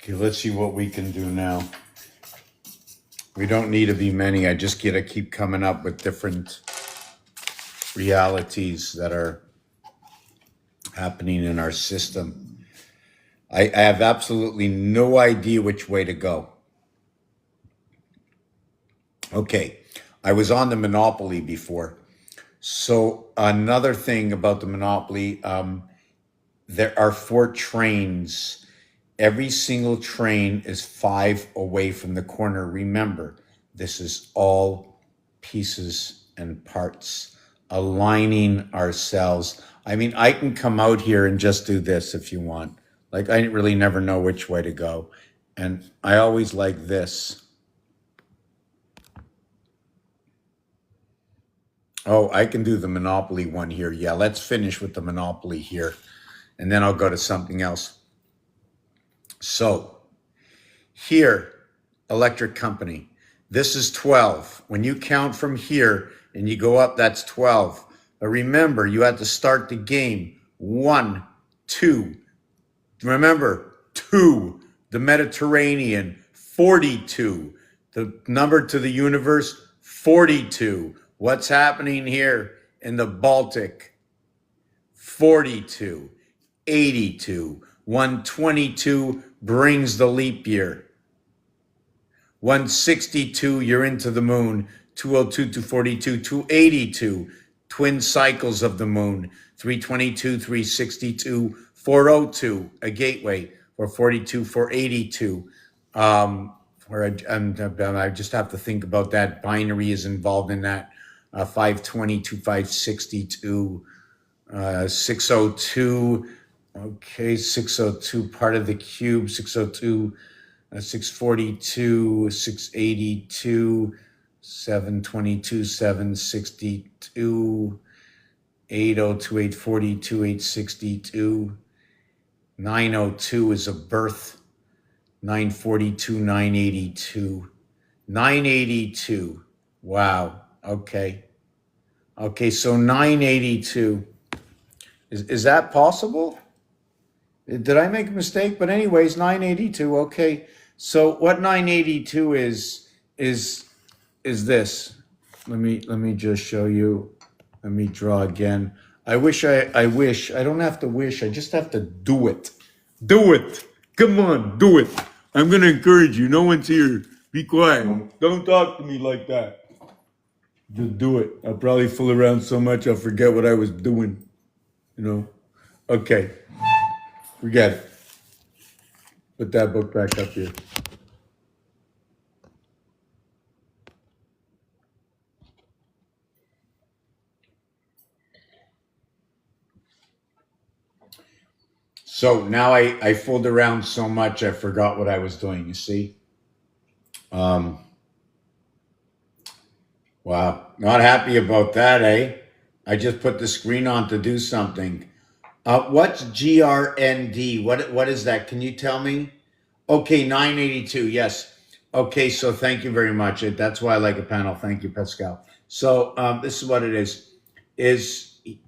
Okay, let's see what we can do now. We don't need to be many. I just gotta keep coming up with different realities that are happening in our system. I have absolutely no idea which way to go. Okay, I was on the Monopoly before. So another thing about the Monopoly, there are 4 trains. Every single train is 5 away from the corner. Remember, this is all pieces and parts, aligning ourselves. I mean, I can come out here and just do this if you want. Like, I really never know which way to go. And I always like this. Oh, I can do the Monopoly one here. Yeah, let's finish with the Monopoly here. And then I'll go to something else. So, here, electric company. This is 12. When you count from here and you go up, that's 12. But remember, you have to start the game. 1, 2. Remember, 2. The Mediterranean, 42. The number to the universe, 42. What's happening here in the Baltic? 42. 82. 122 brings the leap year. 162, you're into the moon. 202, 242, 282, twin cycles of the moon. 322, 362, 402, a gateway. 442, 482. I just have to think about that. Binary is involved in that. 522, 562, 602. Okay, 602, part of the cube. 602. 642, 682, 722, 762, 802, 842, 862, 902 is a birth, 942, 982, 982. Wow. Okay. Okay, so 982. Is that possible? Did I make a mistake? But anyways, 982. Okay. So what 982 is this. Let me just show you. Let me draw again. I wish I don't have to wish. I just have to do it. Do it. Come on, do it. I'm going to encourage you. No one's here. Be quiet. Don't talk to me like that. Just do it. I'll probably fool around so much I'll forget what I was doing. You know? Okay. Forget it. Put that book back up here. So now I fooled around so much I forgot what I was doing, you see? Wow. Not happy about that, eh? I just put the screen on to do something. What's GRND? What is that? Can you tell me? Okay, 982. Yes. Okay, so thank you very much. That's why I like a panel. Thank you, Pascal. So this is what it is.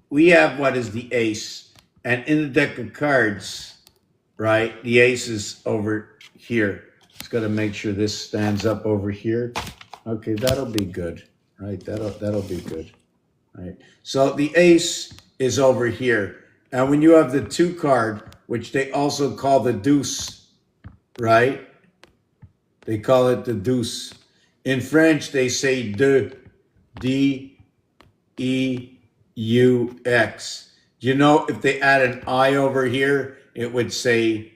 We have what is the ace, and in the deck of cards, right? The ace is over here. Just got to make sure this stands up over here. Okay, that'll be good, right? That'll be good, right? So the ace is over here, and when you have the 2 card, which they also call the deuce, right? They call it the deuce. In French, they say de, D-E-U-X. You know, if they add an I over here, it would say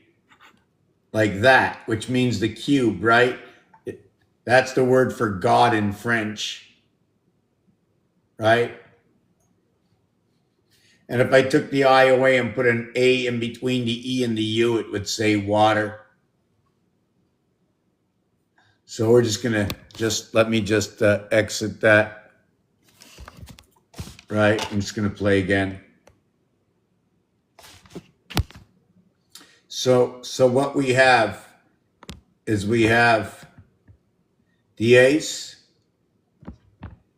like that, which means the cube, right? That's the word for God in French, right? And if I took the I away and put an A in between the E and the U, it would say water. So we're just going to let me exit that. Right? I'm just going to play again. So what we have is we have the ace,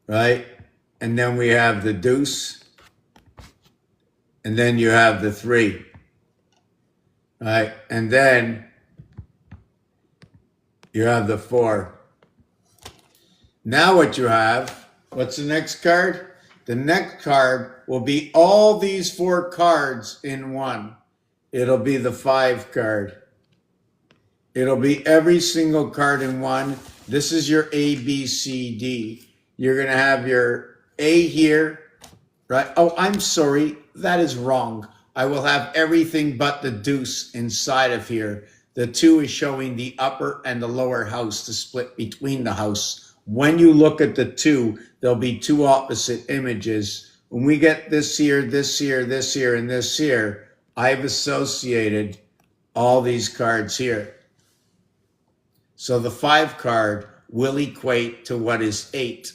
right? and then we have the deuce, and then you have the 3, right? And then you have the 4. Now what you have, what's the next card? The next card will be all these 4 cards in one. It'll be the 5 card. It'll be every single card in one. This is your A, B, C, D. You're going to have your A here, right? Oh, I'm sorry. That is wrong. I will have everything but the deuce inside of here. The 2 is showing the upper and the lower house, the split between the house. When you look at the 2, there'll be 2 opposite images. When we get this here, this here, this here, and this here, I've associated all these cards here. So the 5 card will equate to what is 8.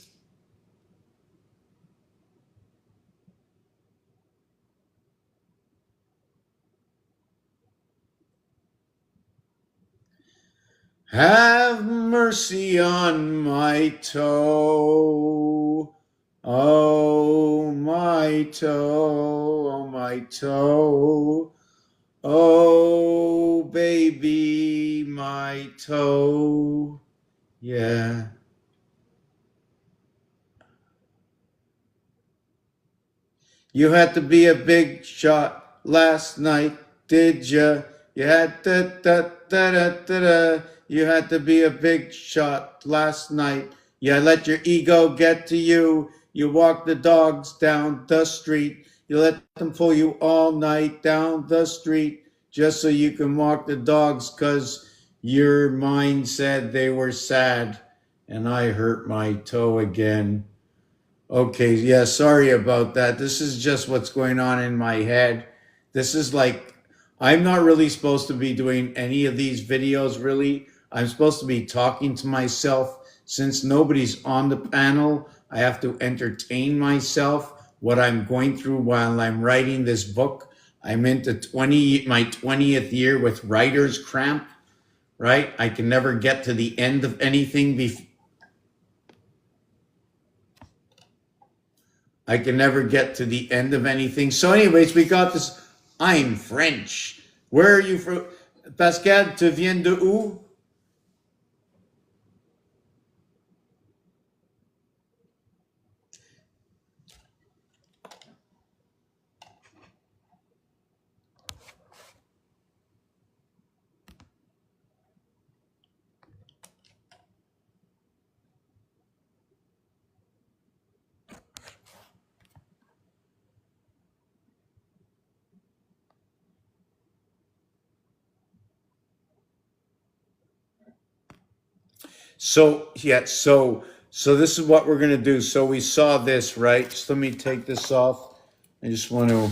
Have mercy on my toe. Oh, my toe. Oh, my toe. Oh, baby, my toe. Yeah. You had to be a big shot last night, did ya? You had You had to be a big shot last night. You let your ego get to you. You walk the dogs down the street. You let them pull you all night down the street just so you can walk the dogs 'cause your mind said they were sad. And I hurt my toe again. Okay, yeah, sorry about that. This is just what's going on in my head. This is like, I'm not really supposed to be doing any of these videos, really. I'm supposed to be talking to myself. Since nobody's on the panel, I have to entertain myself, what I'm going through while I'm writing this book. I'm into my 20th year with writer's cramp, right? I can never get to the end of anything before. I can never get to the end of anything. So anyways, we got this. I'm French. Where are you from? Pascal, tu viens de où? So this is what we're gonna do. So we saw this, right? Just let me take this off. I just want to.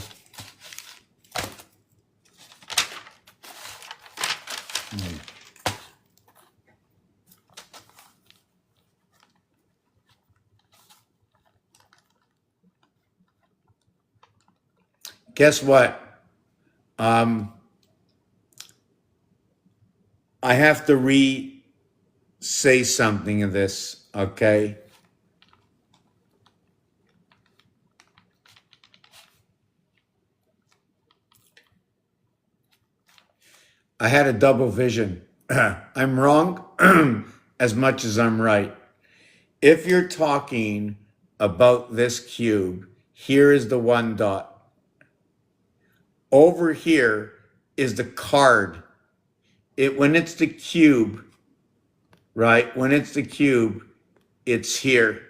Guess what? I have to say something of this, okay? I had a double vision. I'm wrong as much as I'm right. If you're talking about this cube, here is the 1 dot. Over here is the card. When it's the cube, right? When it's the cube, it's here.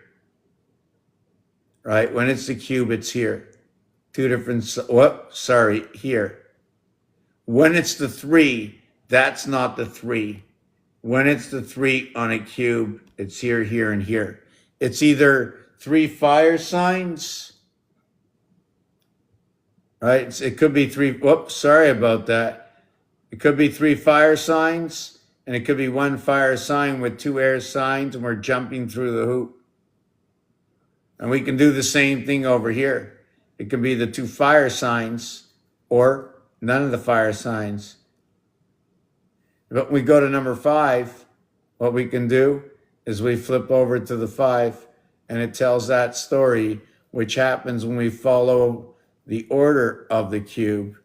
Right? When it's the cube, it's here. 2 different, sorry, here. When it's the 3, that's not the 3. When it's the 3 on a cube, it's here, here, and here. It's either 3 fire signs, right? It could be 3, whoops, sorry about that. It could be 3 fire signs, and it could be 1 fire sign with 2 air signs, and we're jumping through the hoop. And we can do the same thing over here. It could be the 2 fire signs, or none of the fire signs. But we go to number 5, what we can do is we flip over to the 5, and it tells that story, which happens when we follow the order of the cube,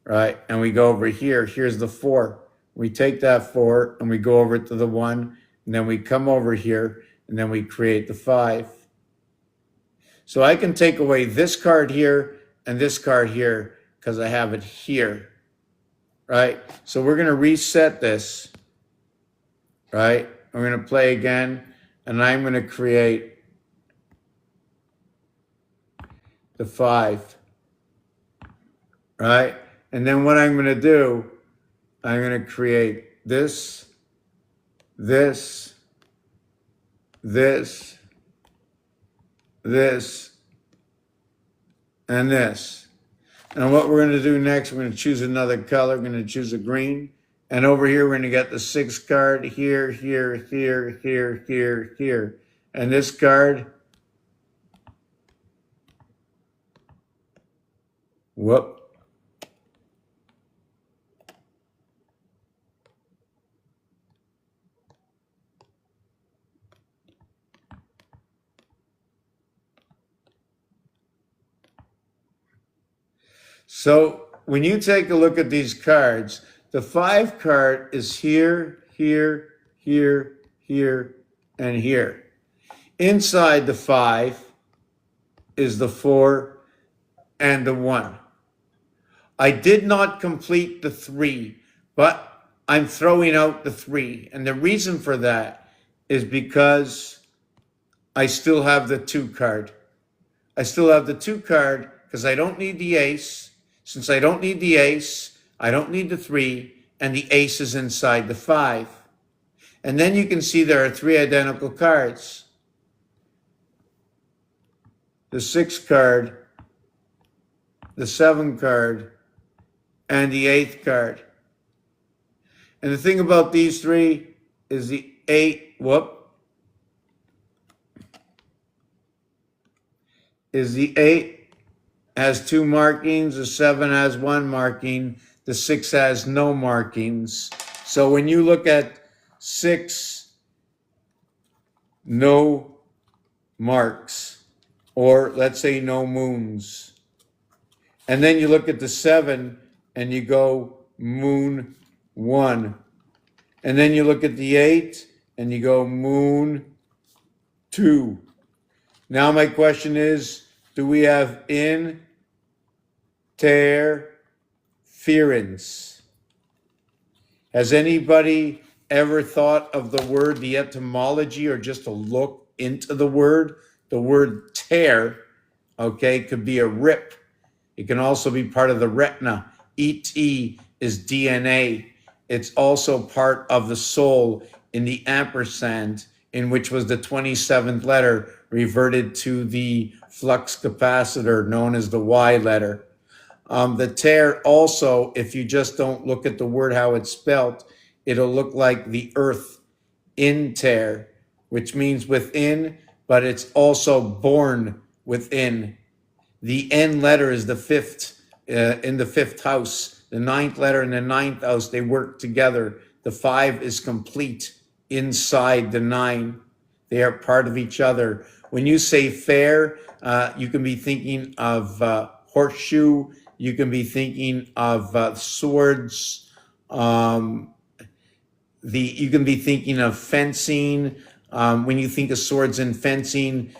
right? And we go over here. Here's the 4. We take that 4 and we go over to the 1, and then we come over here, and then we create the 5. So I can take away this card here and this card here because I have it here, right? So we're going to reset this, right? We're going to play again, and I'm going to create the 5, right? And then what I'm going to do, I'm going to create this, this, this, this, and this. And what we're going to do next, we're going to choose another color. We're going to choose a green. And over here, we're going to get the 6th card here, here, here, here, here, here. And this card, whoop. So when you take a look at these cards, the 5 card is here, here, here, here, and here. Inside the 5 is the 4 and the 1. I did not complete the 3, but I'm throwing out the 3. And the reason for that is because I still have the 2 card. I still have the 2 card because I don't need the ace. Since I don't need the ace, I don't need the 3, and the ace is inside the 5. And then you can see there are 3 identical cards. The 6 card, the 7 card, and the 8th card. And the thing about these 3 is the 8, is the 8 has 2 markings, the 7 has 1 marking, the 6 has no markings. So when you look at 6, no marks, or let's say no moons. And then you look at the 7 and you go moon 1. And then you look at the 8 and you go moon 2. Now my question is, do we have interference? Has anybody ever thought of the word, the etymology, or just to look into the word? The word tear, okay, could be a rip. It can also be part of the retina. ET is DNA. It's also part of the soul in the ampersand, in which was the 27th letter reverted to the flux capacitor known as the Y letter. The tear also, if you just don't look at the word how it's spelled, it'll look like the earth in tear, which means within, but it's also born within. The N letter is the 5th, in the 5th house. The 9th letter in the 9th house, they work together. The 5 is complete inside the 9. They are part of each other. When you say fair, you can be thinking of horseshoe. You can be thinking of swords. You can be thinking of fencing. When you think of swords and fencing,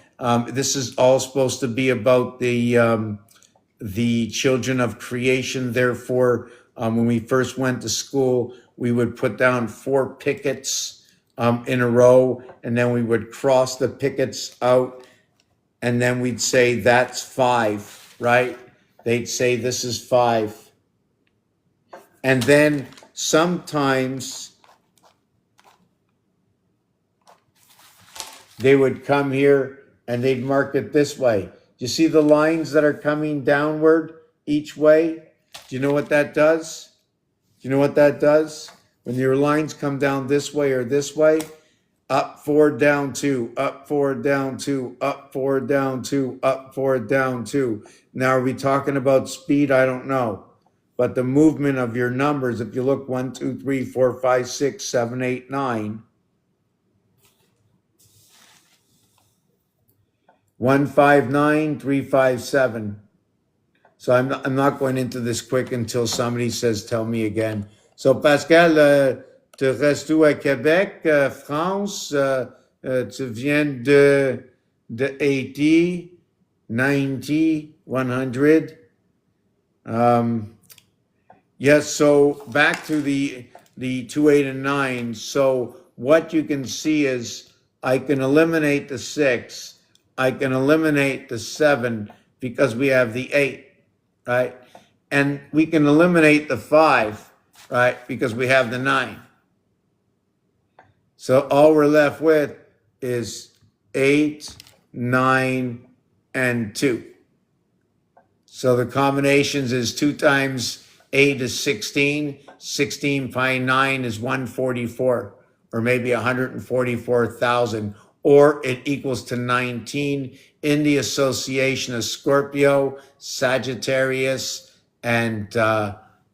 this is all supposed to be about the children of creation. Therefore, when we first went to school, we would put down 4 pickets in a row, and then we would cross the pickets out, and then we'd say, that's 5, right? They'd say, this is 5. And then sometimes they would come here and they'd mark it this way. Do you see the lines that are coming downward each way? Do you know what that does? Do you know what that does? When your lines come down this way or this way, up, 4, down, 2, up, 4, down, 2, up, 4, down, 2, up, 4, down, 2. Now, are we talking about speed? I don't know. But the movement of your numbers, if you look 1, 2, 3, 4, 5, 6, 7, 8, 9, 159,357. So I'm not going into this quick until somebody says, tell me again. So Pascal, tu restes où à Québec, France? Tu viens de 80, 90, 100. Yes, so back to the 2, 8, and 9. So what you can see is I can eliminate the 6. I can eliminate the 7 because we have the 8, right? And we can eliminate the 5, right? Because we have the 9. So all we're left with is 8, 9, and 2. So the combinations is 2 times 8 is 16. 16 pi 9 is 144, or maybe 144,000, or it equals to 19 in the association of Scorpio, Sagittarius, and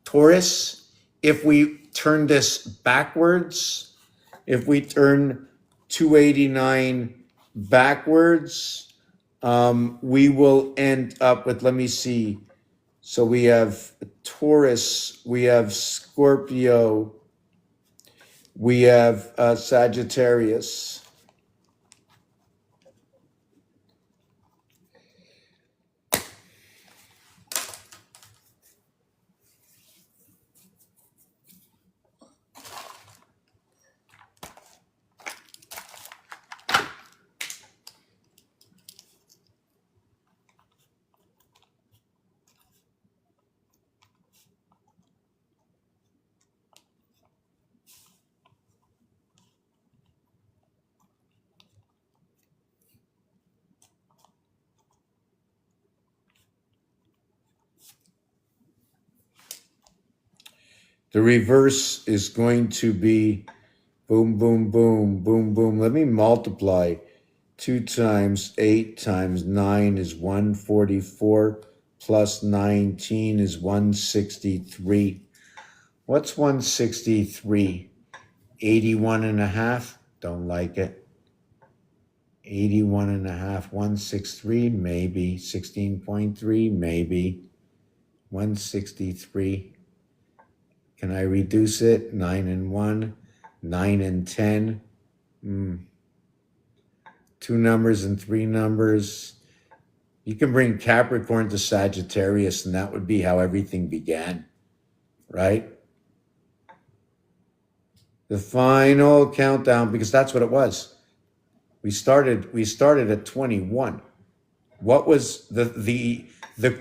Taurus. If we turn this backwards, if we turn 289 backwards, we will end up with, let me see. So we have Taurus, we have Scorpio, we have Sagittarius. The reverse is going to be boom, boom, boom, boom, boom. Let me multiply. 2 times 8 times 9 is 144, plus 19 is 163. What's 163? 81 and a half? Don't like it. 81 and a half, 163, maybe. 16.3, maybe. 163. Can I reduce it? 9 and 1, 9 and 10. 2 numbers and 3 numbers. You can bring Capricorn to Sagittarius, and that would be how everything began, right? The final countdown, because that's what it was. We started at 21. What was the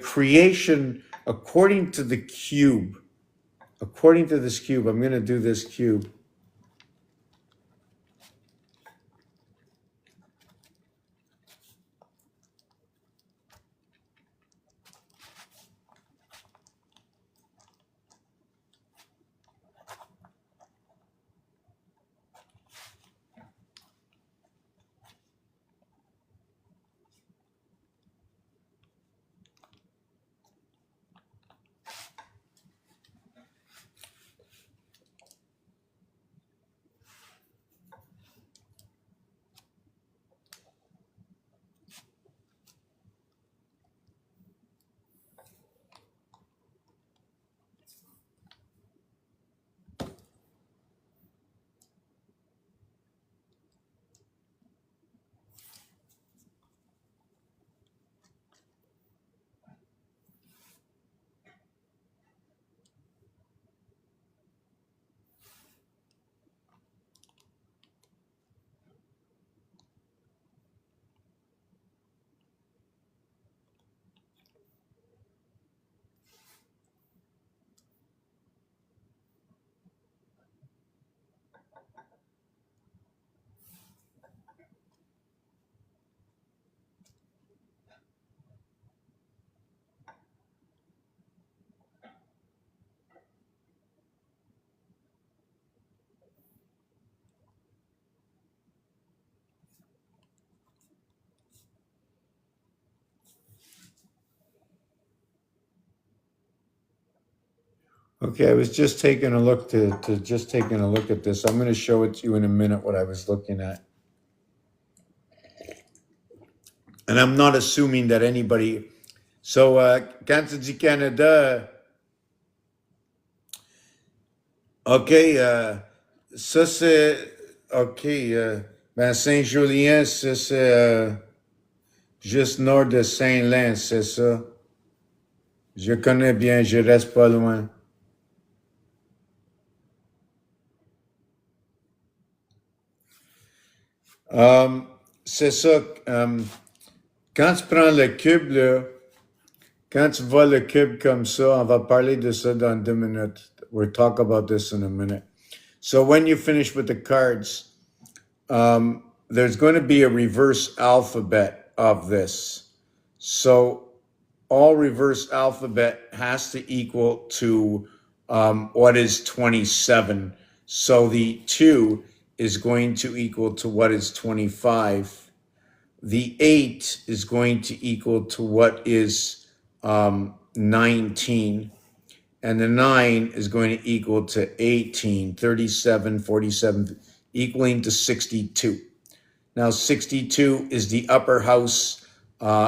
creation according to the cube? According to this cube, I'm going to do this cube. Okay, I was just taking a look just taking a look at this. I'm going to show it to you in a minute what I was looking at. And I'm not assuming that anybody. So, quand tu dis Canada, OK, ça c'est. OK, ben Saint-Julien, ça c'est juste nord de Saint-Lin, c'est ça. Je connais bien, je reste pas loin. C'est ça. Quand tu prends le cube, là, quand tu vois le cube comme ça, on va parler de ça dans 2 minutes. We'll talk about this in a minute. So when you finish with the cards, there's going to be a reverse alphabet of this. So all reverse alphabet has to equal to what is 27. So the 2 is going to equal to what is 25. The 8 is going to equal to what is 19. And the 9 is going to equal to 18, 37, 47, equaling to 62. Now, 62 is the upper house.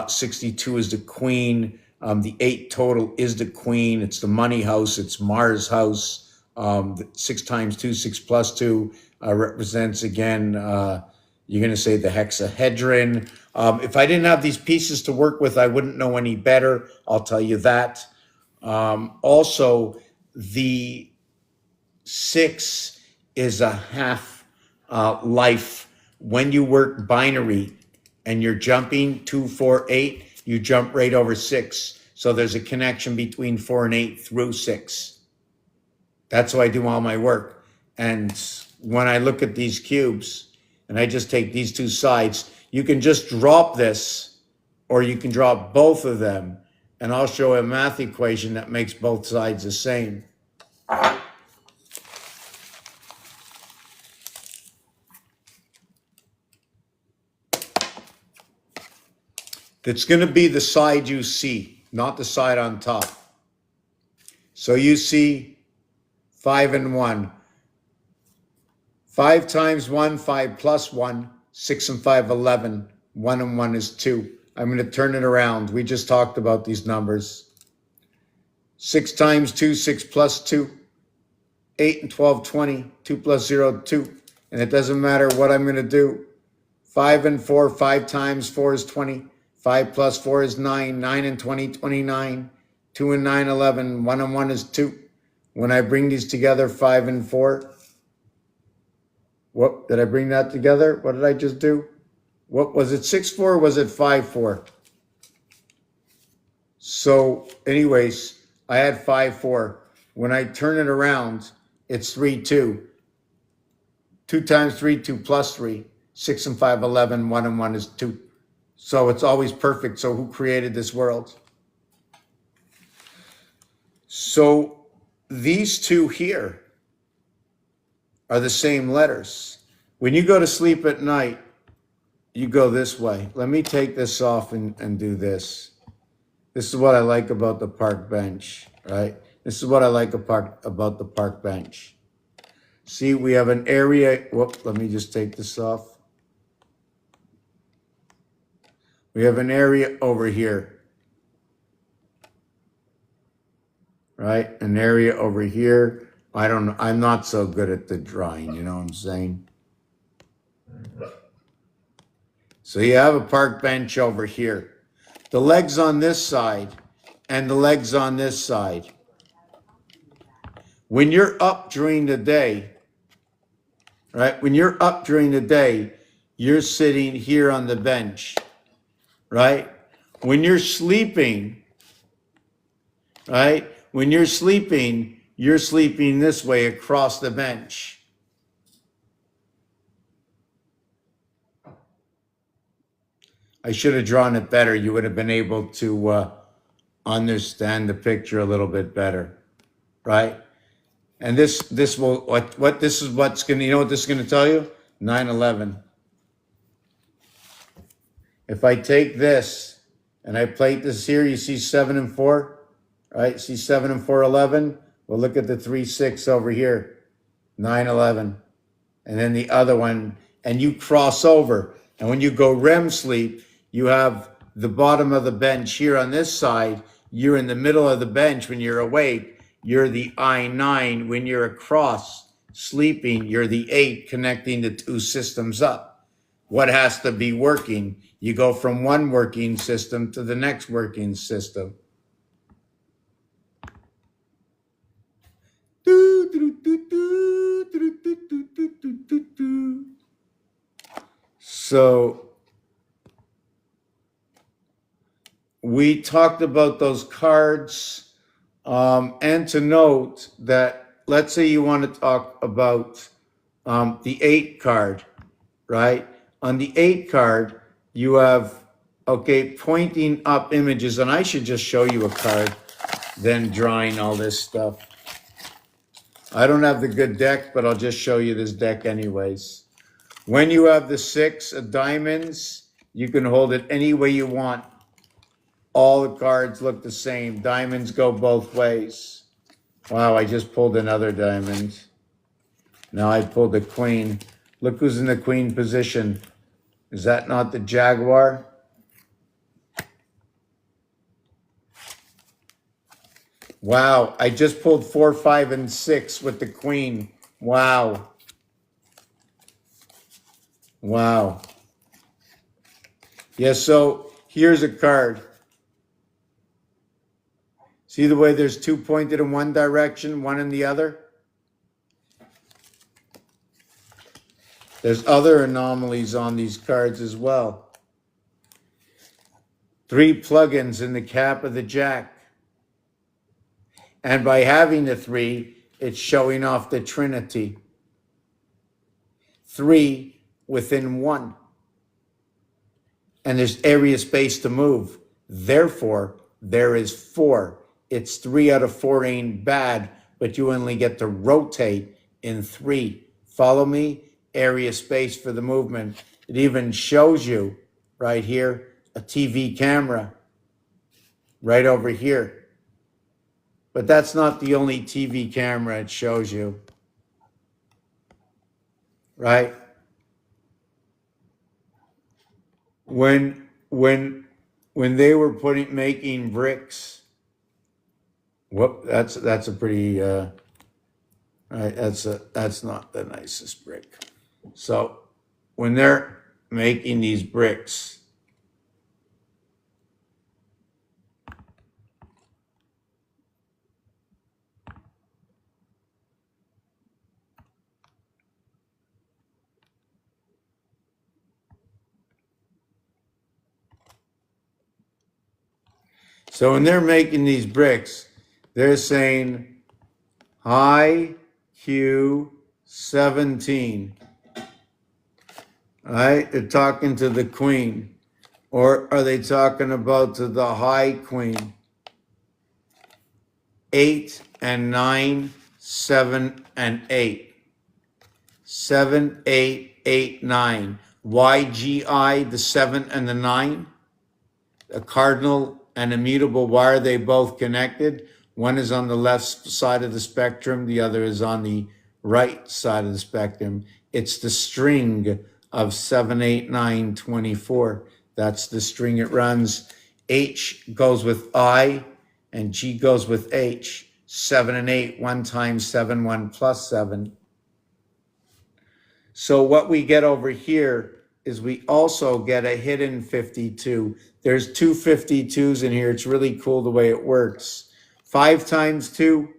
62 is the queen. The 8 total is the queen. It's the money house. It's Mars house. 6 times 2, 6 plus 2 represents, again, you're going to say the hexahedron. If I didn't have these pieces to work with, I wouldn't know any better. I'll tell you that. Also, the 6 is a half life. When you work binary and you're jumping 2, 4, 8, you jump right over 6. So there's a connection between 4 and 8 through 6. That's how I do all my work. And when I look at these cubes and I just take these 2 sides, you can just drop this or you can drop both of them. And I'll show a math equation that makes both sides the same. It's going to be the side you see, not the side on top. So you see 5 and 1. 5 times 1, 5 plus 1, 6 and 5, 11. 1 and 1 is 2. I'm going to turn it around. We just talked about these numbers. 6 times 2, 6 plus 2. 8 and 12, 20. 2 plus 0, 2. And it doesn't matter what I'm going to do. 5 and 4, 5 times 4 is 20. 5 plus 4 is 9. 9 and 20, 29. 2 and 9, 11. 1 and 1 is 2. When I bring these together, 5 and 4. What did I bring that together? What did I just do? What was it? 6-4 or was it 5-4? So anyways, I had 5-4. When I turn it around, it's 3-2. 2 times 3, 2 plus 3. 6 and 5, 11. 1 and 1 is 2. So it's always perfect. So who created this world? So these 2 here are the same letters. When you go to sleep at night, you go this way. Let me take this off and do this. This is what I like about the park bench, right? This is what I like about the park bench. See, we have an area. Whoop, let me just take this off. We have an area over here, right? An area over here. I don't know. I'm not so good at the drawing, you know what I'm saying? So you have a park bench over here. The legs on this side and the legs on this side. When you're up during the day, right? When you're up during the day, you're sitting here on the bench, right? When you're sleeping, right? When you're sleeping this way across the bench. I should have drawn it better. You would have been able to understand the picture a little bit better, right? And this will, this is what's going to, you know what this is going to tell you? 9/11. If I take this and I plate this here, you see 7 and 4, right? See 7 and 4, 11. Well, look at the 3, 6 over here, 9/11. And then the other one, and you cross over. And when you go REM sleep, you have the bottom of the bench here on this side. You're in the middle of the bench when you're awake. You're the I9. When you're across sleeping, you're the 8 connecting the two systems up. What has to be working? You go from one working system to the next working system. So we talked about those cards, and to note that, let's say you want to talk about the 8 card, right? On the 8 card, you have, okay, pointing up images, and I should just show you a card, then drawing all this stuff. I don't have the good deck, but I'll just show you this deck anyways. When you have the 6 of diamonds, you can hold it any way you want. All the cards look the same. Diamonds go both ways. Wow, I just pulled another diamond. Now I pulled the queen. Look who's in the queen position. Is that not the jaguar? Wow, I just pulled 4, 5, and 6 with the queen. Wow. Wow. Yeah, so here's a card. See the way there's 2 pointed in one direction, 1 in the other? There's other anomalies on these cards as well. 3 plugins in the cap of the jack. And by having the 3, it's showing off the trinity. 3 within 1. And there's area space to move. Therefore, there is 4. It's 3 out of 4 ain't bad, but you only get to rotate in 3. Follow me? Area space for the movement. It even shows you right here a TV camera right over here. But that's not the only TV camera it shows you, right? When they were making bricks, whoop, that's a pretty right, that's not the nicest brick. So when they're making these bricks, they're saying high Q 17. All right, they're talking to the queen. Or are they talking about to the high queen? 8 and 9, 7 and 8. 7, 8, 8, 9. YGI, the 7 and the 9. A cardinal and immutable. Why are they both connected? One is on the left side of the spectrum. The other is on the right side of the spectrum. It's the string of 7, 8, 9, 24. That's the string it runs. H goes with I and G goes with H. 7 and 8, 1 times 7, 1 plus 7. So what we get over here is we also get a hidden 52. There's 2 52s in here. It's really cool the way it works. 5 times 2,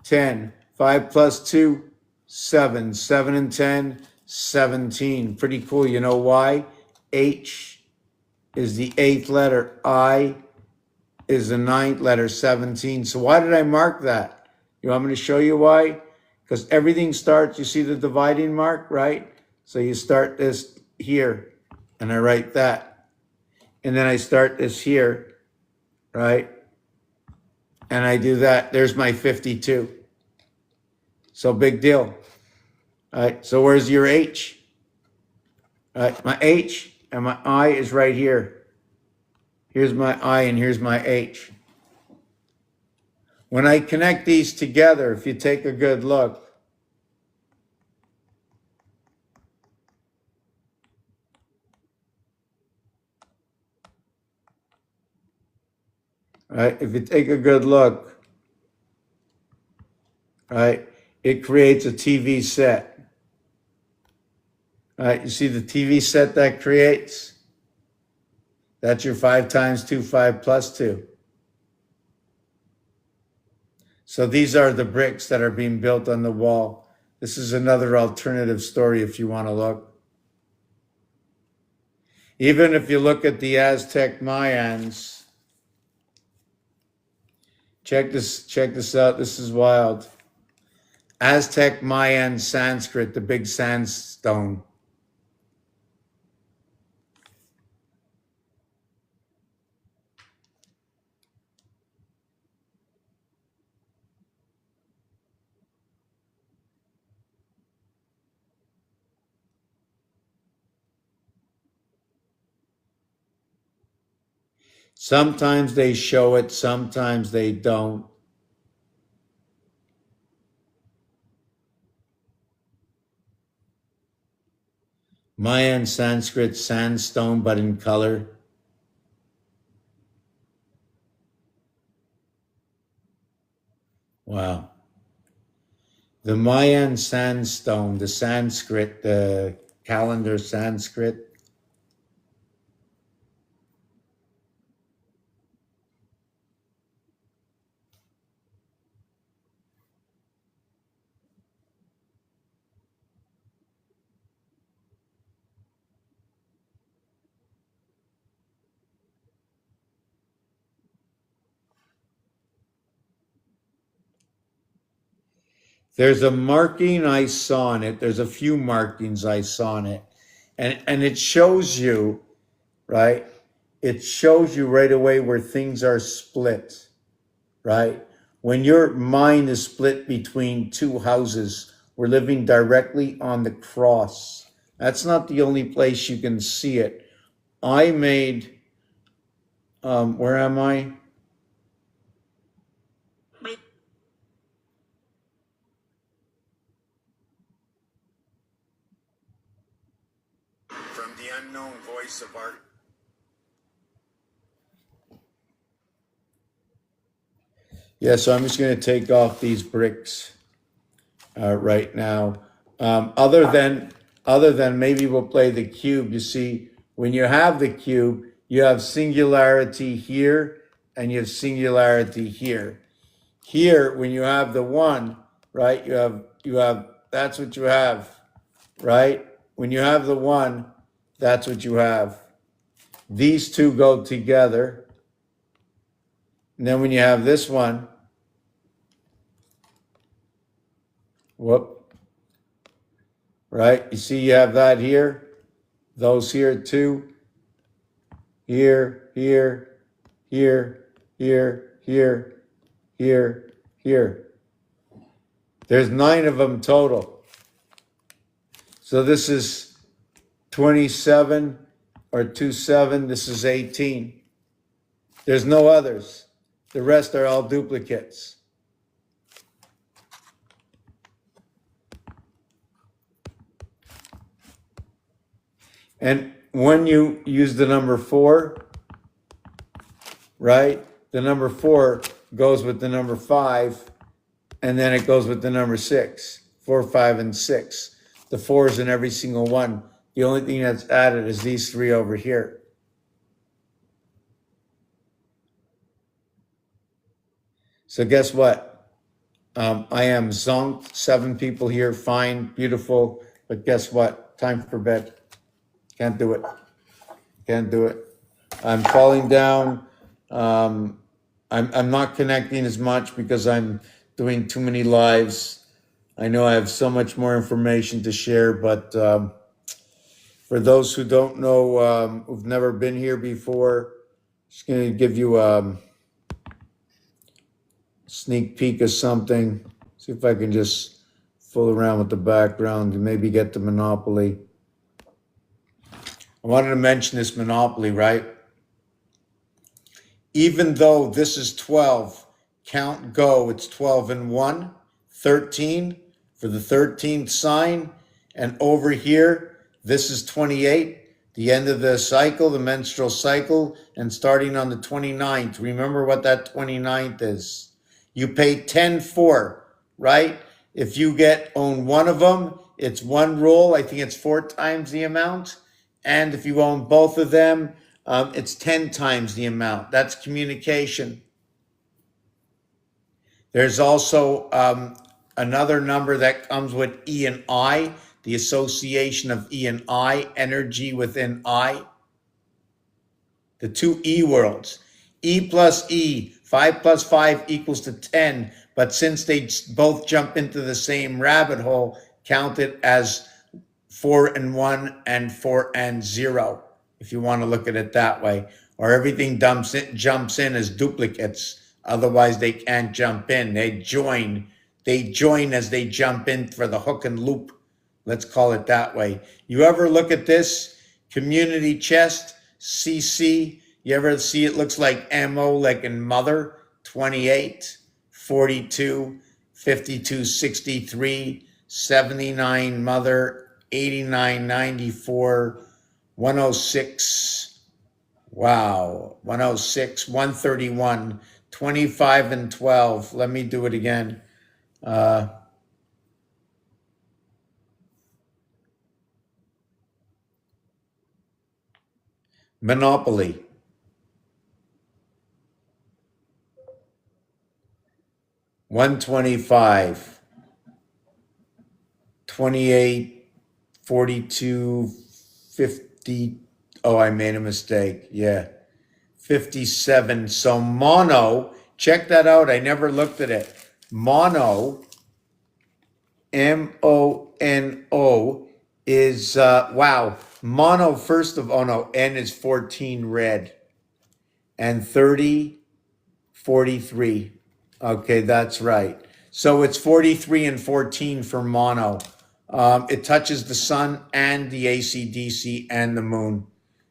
10. 5 plus 2, 7. 7 and 10, 17. Pretty cool. You know why? H is the 8th letter. I is the 9th letter, 17. So why did I mark that? You want me to show you why? Because everything starts, you see the dividing mark, right? So you start this here, and I write that. And then I start this here, right? And I do that. There's my 52. So big deal. All right, so where's your H? All right, my H and my I is right here. Here's my I and here's my H. When I connect these together, if you take a good look, right? If you take a good look, right, it creates a TV set, right? You see the TV set that creates? That's your 5 times 2, 5 plus 2. So these are the bricks that are being built on the wall. This is another alternative story if you want to look. Even if you look at the Aztec Mayans, check this out. This is wild. Aztec Mayan Sanskrit, the big sandstone. Sometimes they show it, sometimes they don't. Mayan Sanskrit sandstone, but in color. Wow. The Mayan sandstone, the Sanskrit, the calendar Sanskrit. There's a marking I saw on it. There's a few markings I saw on it. And it shows you, right? It shows you right away where things are split, right? When your mind is split between two houses, we're living directly on the cross. That's not the only place you can see it. I made, where am I? From the unknown voice of Art. Yeah, so I'm just going to take off these bricks right now. Other than maybe we'll play the cube. You see, when you have the cube, you have singularity here and you have singularity here. Here, when you have the one, right? You have that's what you have, right? When you have the one, that's what you have. These two go together. And then when you have this one, whoop, right? You see you have that here, those here too. Here, here, here, here, here, here, here. There's 9 of them total. So this is 27 or 27. This is 18. There's no others. The rest are all duplicates. And when you use the number 4, right? The number 4 goes with the number 5, and then it goes with the number 6. 4, 5, and 6. The 4 is in every single one. The only thing that's added is these 3 over here. So guess what? I am zonked. 7 people here, fine, beautiful. But guess what? Time for bed. Can't do it. Can't do it. I'm falling down. I'm not connecting as much because I'm doing too many lives. I know I have so much more information to share, but for those who don't know, who've never been here before, just going to give you a sneak peek of something. See if I can just fool around with the background and maybe get the Monopoly. I wanted to mention this Monopoly, right? Even though this is 12, count go, it's 12 and 1, 13 for the 13th sign. And over here, this is 28. The end of the cycle, the menstrual cycle, and starting on the 29th. Remember what that 29th is. You pay 10 for, right? If you own one of them, it's one roll. I think it's 4 times the amount. And if you own both of them, it's 10 times the amount. That's communication. There's also another number that comes with E and I, the association of E and I, energy within I. The two E worlds. E plus E, 5 plus 5 equals to 10. But since they both jump into the same rabbit hole, count it as 4 and 1 and 4 and 0, if you want to look at it that way. Or everything jumps in as duplicates. Otherwise, they can't jump in. They join. They join as they jump in for the hook and loop. Let's call it that way. You ever look at this? Community chest, CC. You ever see it looks like MO, like in mother? 28, 42, 52, 63, 79 mother, 89, 94, 106. Wow. 106, 131, 25 and 12. Let me do it again. Monopoly. 125, 28, 42, 50. Oh, I made a mistake. Yeah. 57. So mono, check that out. I never looked at it. Mono, MONO, is, wow. Mono, first of all, no, N is 14 red. And 30, 43. Okay, that's right. So it's 43 and 14 for mono. It touches the sun and the AC/DC and the moon.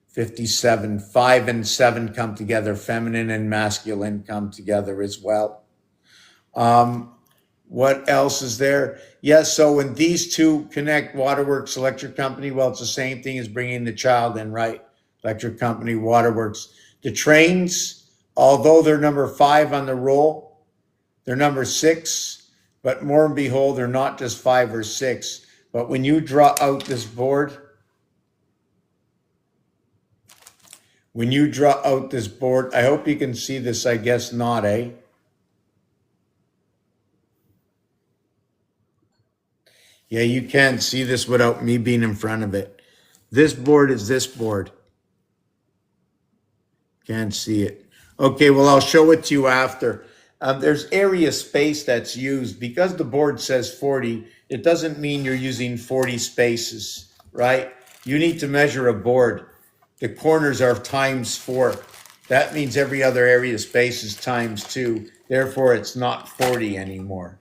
57. 5 and 7 come together. Feminine and masculine come together as well. What else is there? Yes, so when these two connect, Waterworks Electric Company, well, it's the same thing as bringing the child in, right? Electric Company, Waterworks. The trains, although they're number 5 on the roll, they're number 6, but more and behold, they're not just 5 or 6. But when you draw out this board, I hope you can see this, I guess not, eh? Yeah, you can't see this without me being in front of it. This board is this board. Can't see it. Okay, well, I'll show it to you after. There's area space that's used. Because the board says 40, it doesn't mean you're using 40 spaces, right? You need to measure a board. The corners are times 4. That means every other area space is times 2. Therefore, it's not 40 anymore.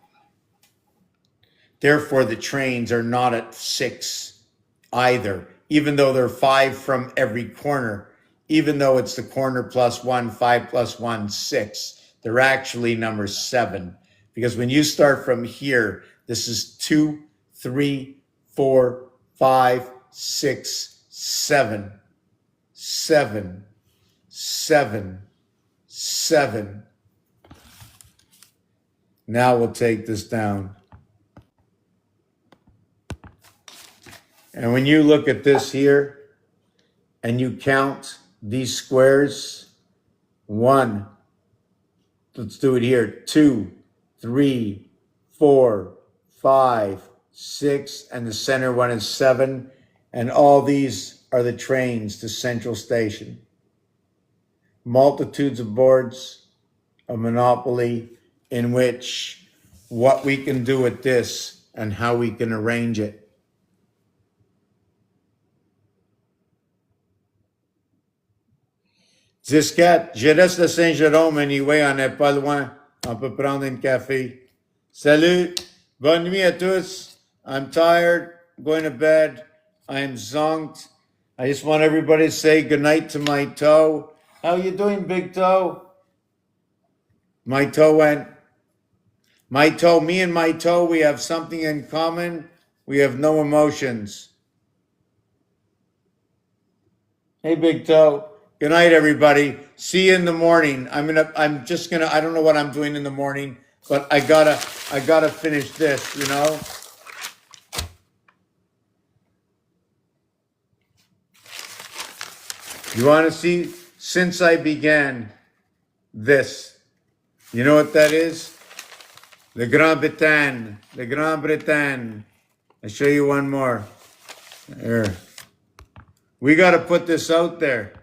Therefore, the trains are not at 6 either, even though they're 5 from every corner. Even though it's the corner plus 1, 5 plus 1, 6. They're actually number 7. Because when you start from here, this is 2, 3, 4, 5, 6, 7. 7, 7, 7. Now we'll take this down. And when you look at this here and you count these squares, 1, let's do it here, 2, 3, 4, 5, 6, and the center one is 7. And all these are the trains to Central Station. Multitudes of boards, a monopoly in which what we can do with this and how we can arrange it. Ziscat, je reste à Saint-Jérôme anyway, on n'est pas loin. On peut prendre un café. Salut, bonne nuit à tous. I'm tired, I'm going to bed. I'm zonked. I just want everybody to say goodnight to my toe. How you doing, big toe? My toe went. My toe, me and my toe, we have something in common. We have no emotions. Hey, Big Toe. Good night, everybody. See you in the morning. I don't know what I'm doing in the morning, but I gotta finish this, you know? You want to see? Since I began this, you know what that is? Le Grand Bretagne. Le Grand Bretagne. I'll show you one more. Here. We got to put this out there.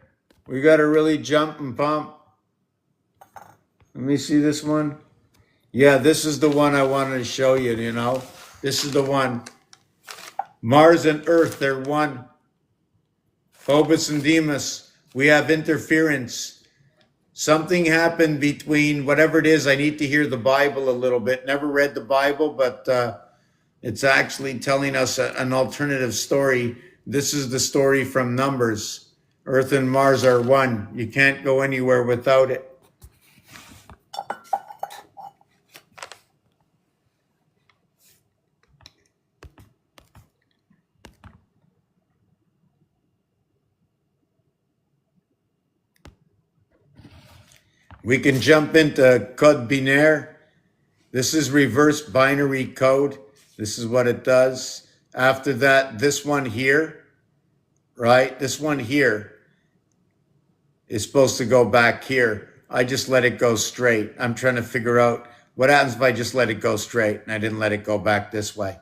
We got to really jump and pump. Let me see this one. Yeah, this is the one I wanted to show you, you know? This is the one. Mars and Earth, they're one. Phobos and Deimos, we have interference. Something happened between whatever it is. I need to hear the Bible a little bit. Never read the Bible, but it's actually telling us an alternative story. This is the story from Numbers. Earth and Mars are one. You can't go anywhere without it. We can jump into code binaire. This is reverse binary code. This is what it does. After that, this one here, right? This one here is supposed to go back here. I just let it go straight. I'm trying to figure out what happens if I just let it go straight and I didn't let it go back this way.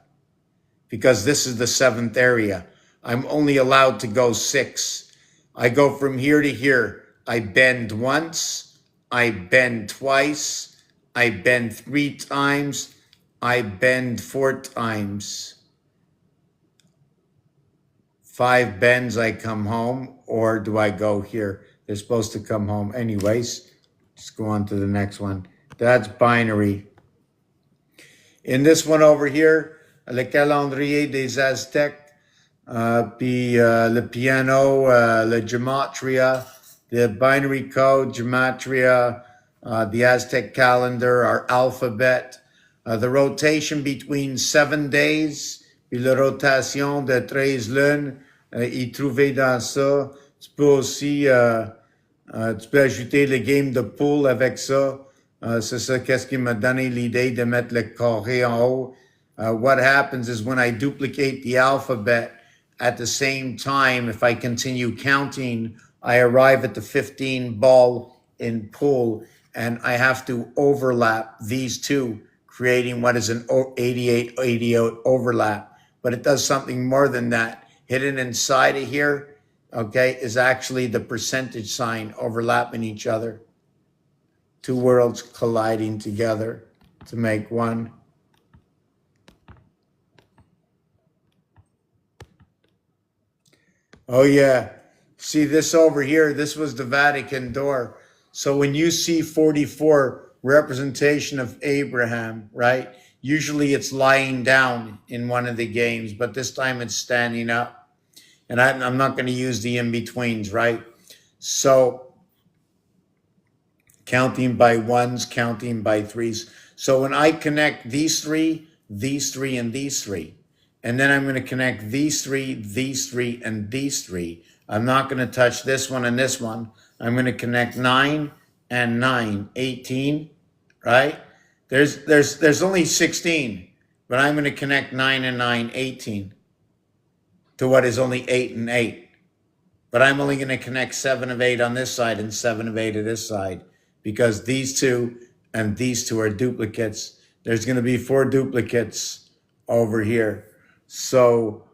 Because this is the seventh area. I'm only allowed to go 6. I go from here to here. I bend once. I bend twice. I bend 3 times. I bend 4 times. 5 bends, I come home, or do I go here? They're supposed to come home anyways. Just go on to the next one. That's binary. In this one over here, le calendrier des Aztecs, puis le piano, le Gematria, the binary code, Gematria, the Aztec calendar, our alphabet, the rotation between 7 days, puis la rotation de 13 lunes, y trouver dans ça. Tu peux aussi, tu peux ajouter le game de pool avec ça. C'est ça qu'est-ce qui m'a donné l'idée de mettre le carré en haut. What happens is when I duplicate the alphabet at the same time, if I continue counting, I arrive at the 15 ball in pool, and I have to overlap these two, creating what is an 88 overlap. But it does something more than that. Hidden inside of here, okay, is actually the percentage sign overlapping each other. 2 worlds colliding together to make one. Oh yeah, see this over here, this was the Vatican door. So when you see 44 representation of Abraham, right? Usually it's lying down in one of the games, but this time it's standing up. And I'm not going to use the in-betweens, right? So counting by 1s, counting by 3s. So when I connect these 3, and these 3, and then I'm going to connect these 3, and these 3. I'm not going to touch this one and this one. I'm going to connect 9 and 9, 18, right? There's only 16, but I'm going to connect 9 and 9, 18 to what is only 8 and 8. But I'm only going to connect 7 of 8 on this side and 7 of 8 of this side, because these 2 and these 2 are duplicates. There's going to be 4 duplicates over here. So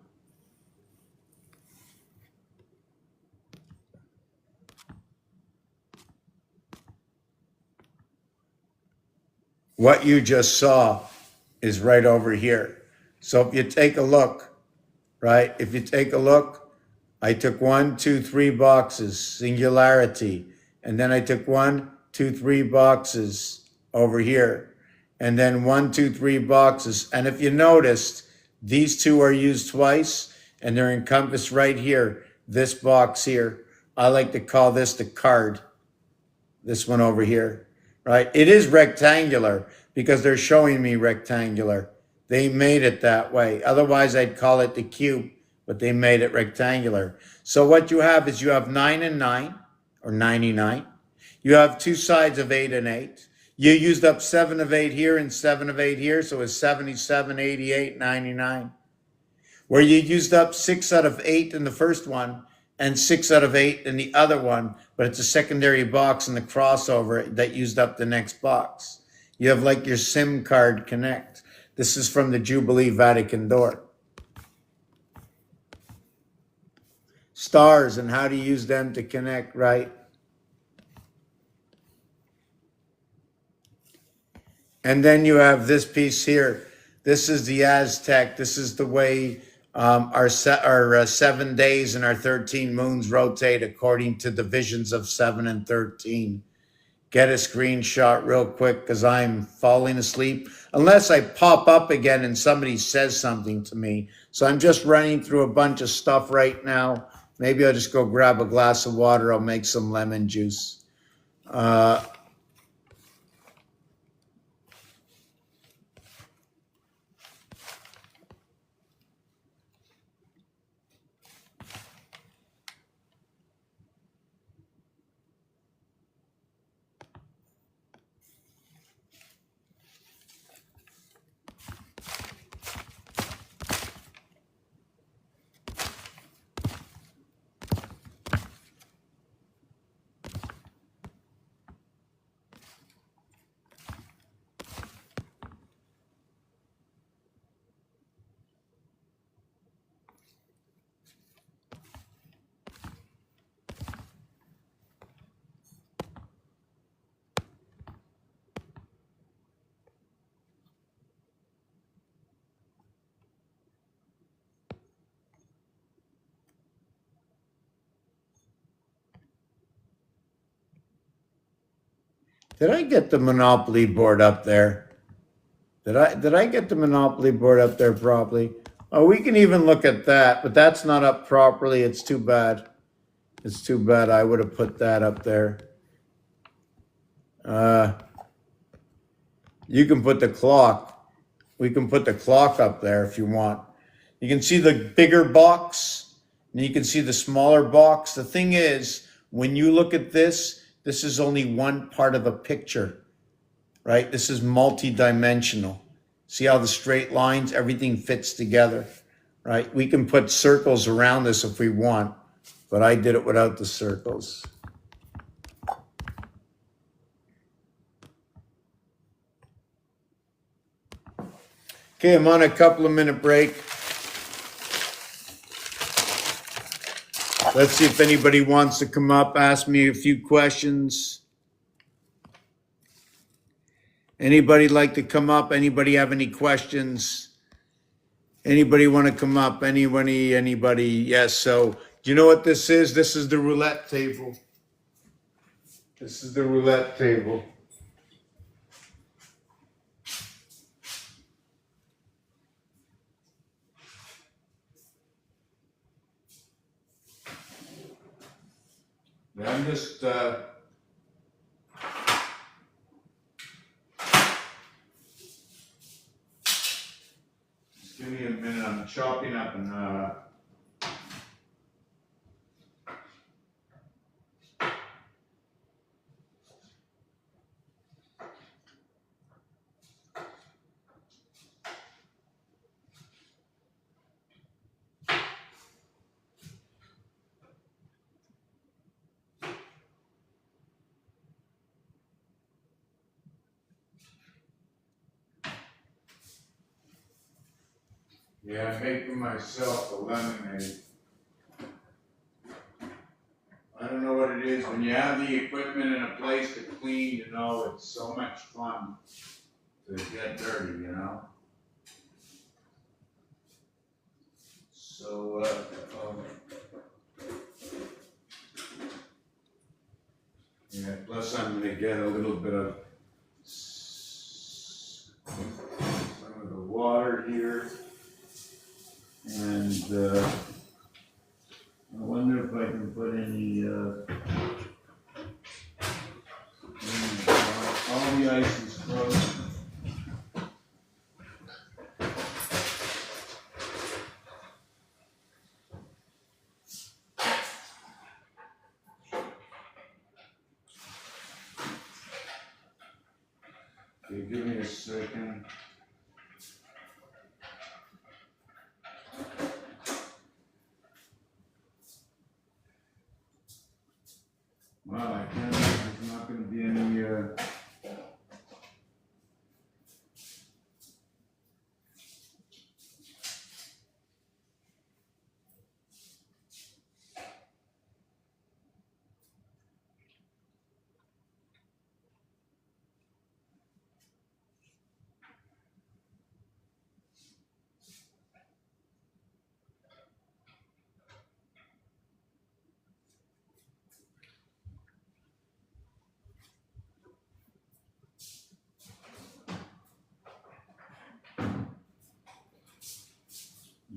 what you just saw is right over here. So if you take a look, right? If you take a look, I took 1, 2, 3 boxes, singularity. And then I took 1, 2, 3 boxes over here. And then 1, 2, 3 boxes. And if you noticed, these 2 are used twice, and they're encompassed right here, this box here. I like to call this the card, this one over here, right? It is rectangular because they're showing me rectangular. They made it that way. Otherwise, I'd call it the cube, but they made it rectangular. So what you have is you have 9 and 9, or 99. You have two sides of 8 and 8. You used up 7 of 8 here and 7 of 8 here, so it's 77, 88, 99. Where you used up 6 out of 8 in the first one and 6 out of 8 in the other one, but it's a secondary box in the crossover that used up the next box. You have like your SIM card connect. This is from the Jubilee Vatican door. Stars and how to use them to connect, right? And then you have this piece here. This is the Aztec. This is the way our 7 days and our 13 moons rotate according to divisions of 7 and 13. Get a screenshot real quick because I'm falling asleep. Unless I pop up again and somebody says something to me. So I'm just running through a bunch of stuff right now. Maybe I'll just go grab a glass of water. I'll make some lemon juice. Did I get the Monopoly board up there? Did I get the Monopoly board up there properly? Oh, we can even look at that, but that's not up properly. It's too bad. It's too bad. I would have put that up there. You can put the clock. We can put the clock up there if you want. You can see the bigger box, and you can see the smaller box. The thing is, when you look at this, this is only one part of a picture, right? This is multi-dimensional. See how the straight lines, everything fits together, right? We can put circles around this if we want, but I did it without the circles. Okay, I'm on a couple of minute break. Let's see if anybody wants to come up, ask me a few questions. Anybody like to come up? Anybody have any questions? Anybody want to come up? Anybody? Yes. So, do you know what this is? This is the roulette table. This is the roulette table. I'm just give me a minute. I'm chopping up and yeah, I'm making myself a lemonade. I don't know what it is. When you have the equipment and a place to clean, you know, it's so much fun to get dirty, you know. So, yeah, plus I'm going to get a little bit of some of the water here. And I wonder if I can put any all the ice is frozen. Okay, give me a second. Well, I can't, there's not gonna be any,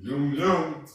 zoom, zoom.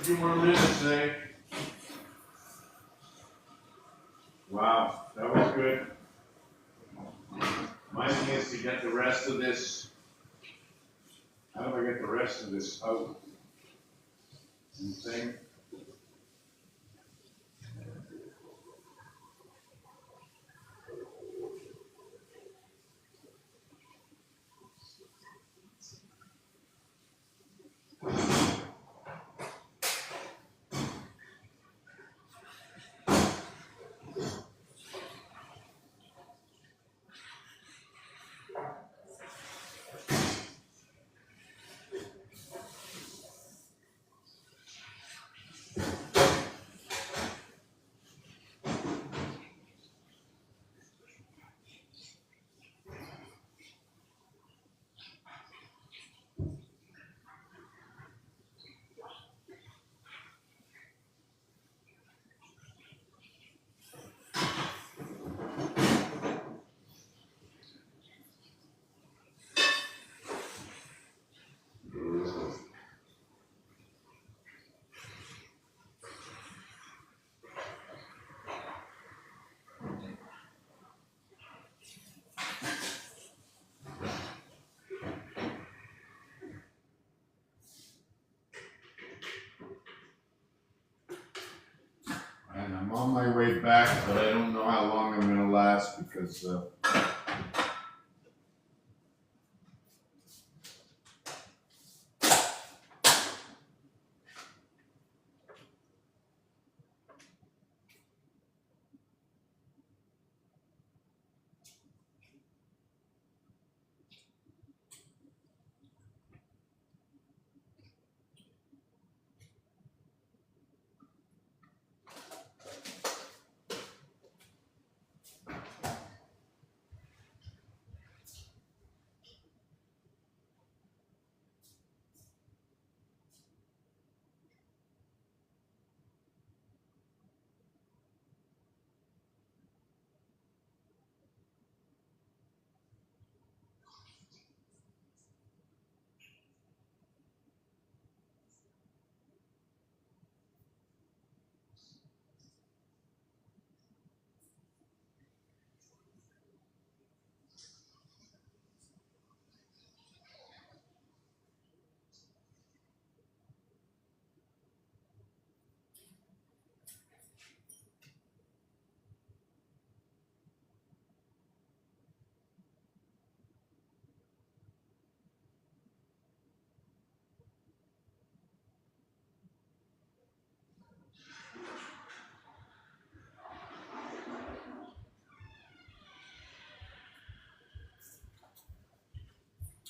Few more minutes say? Wow, that was good. My thing is to get the rest of this. How do I get the rest of this out? Thing? And I'm on my way back, but I don't know how long I'm gonna last because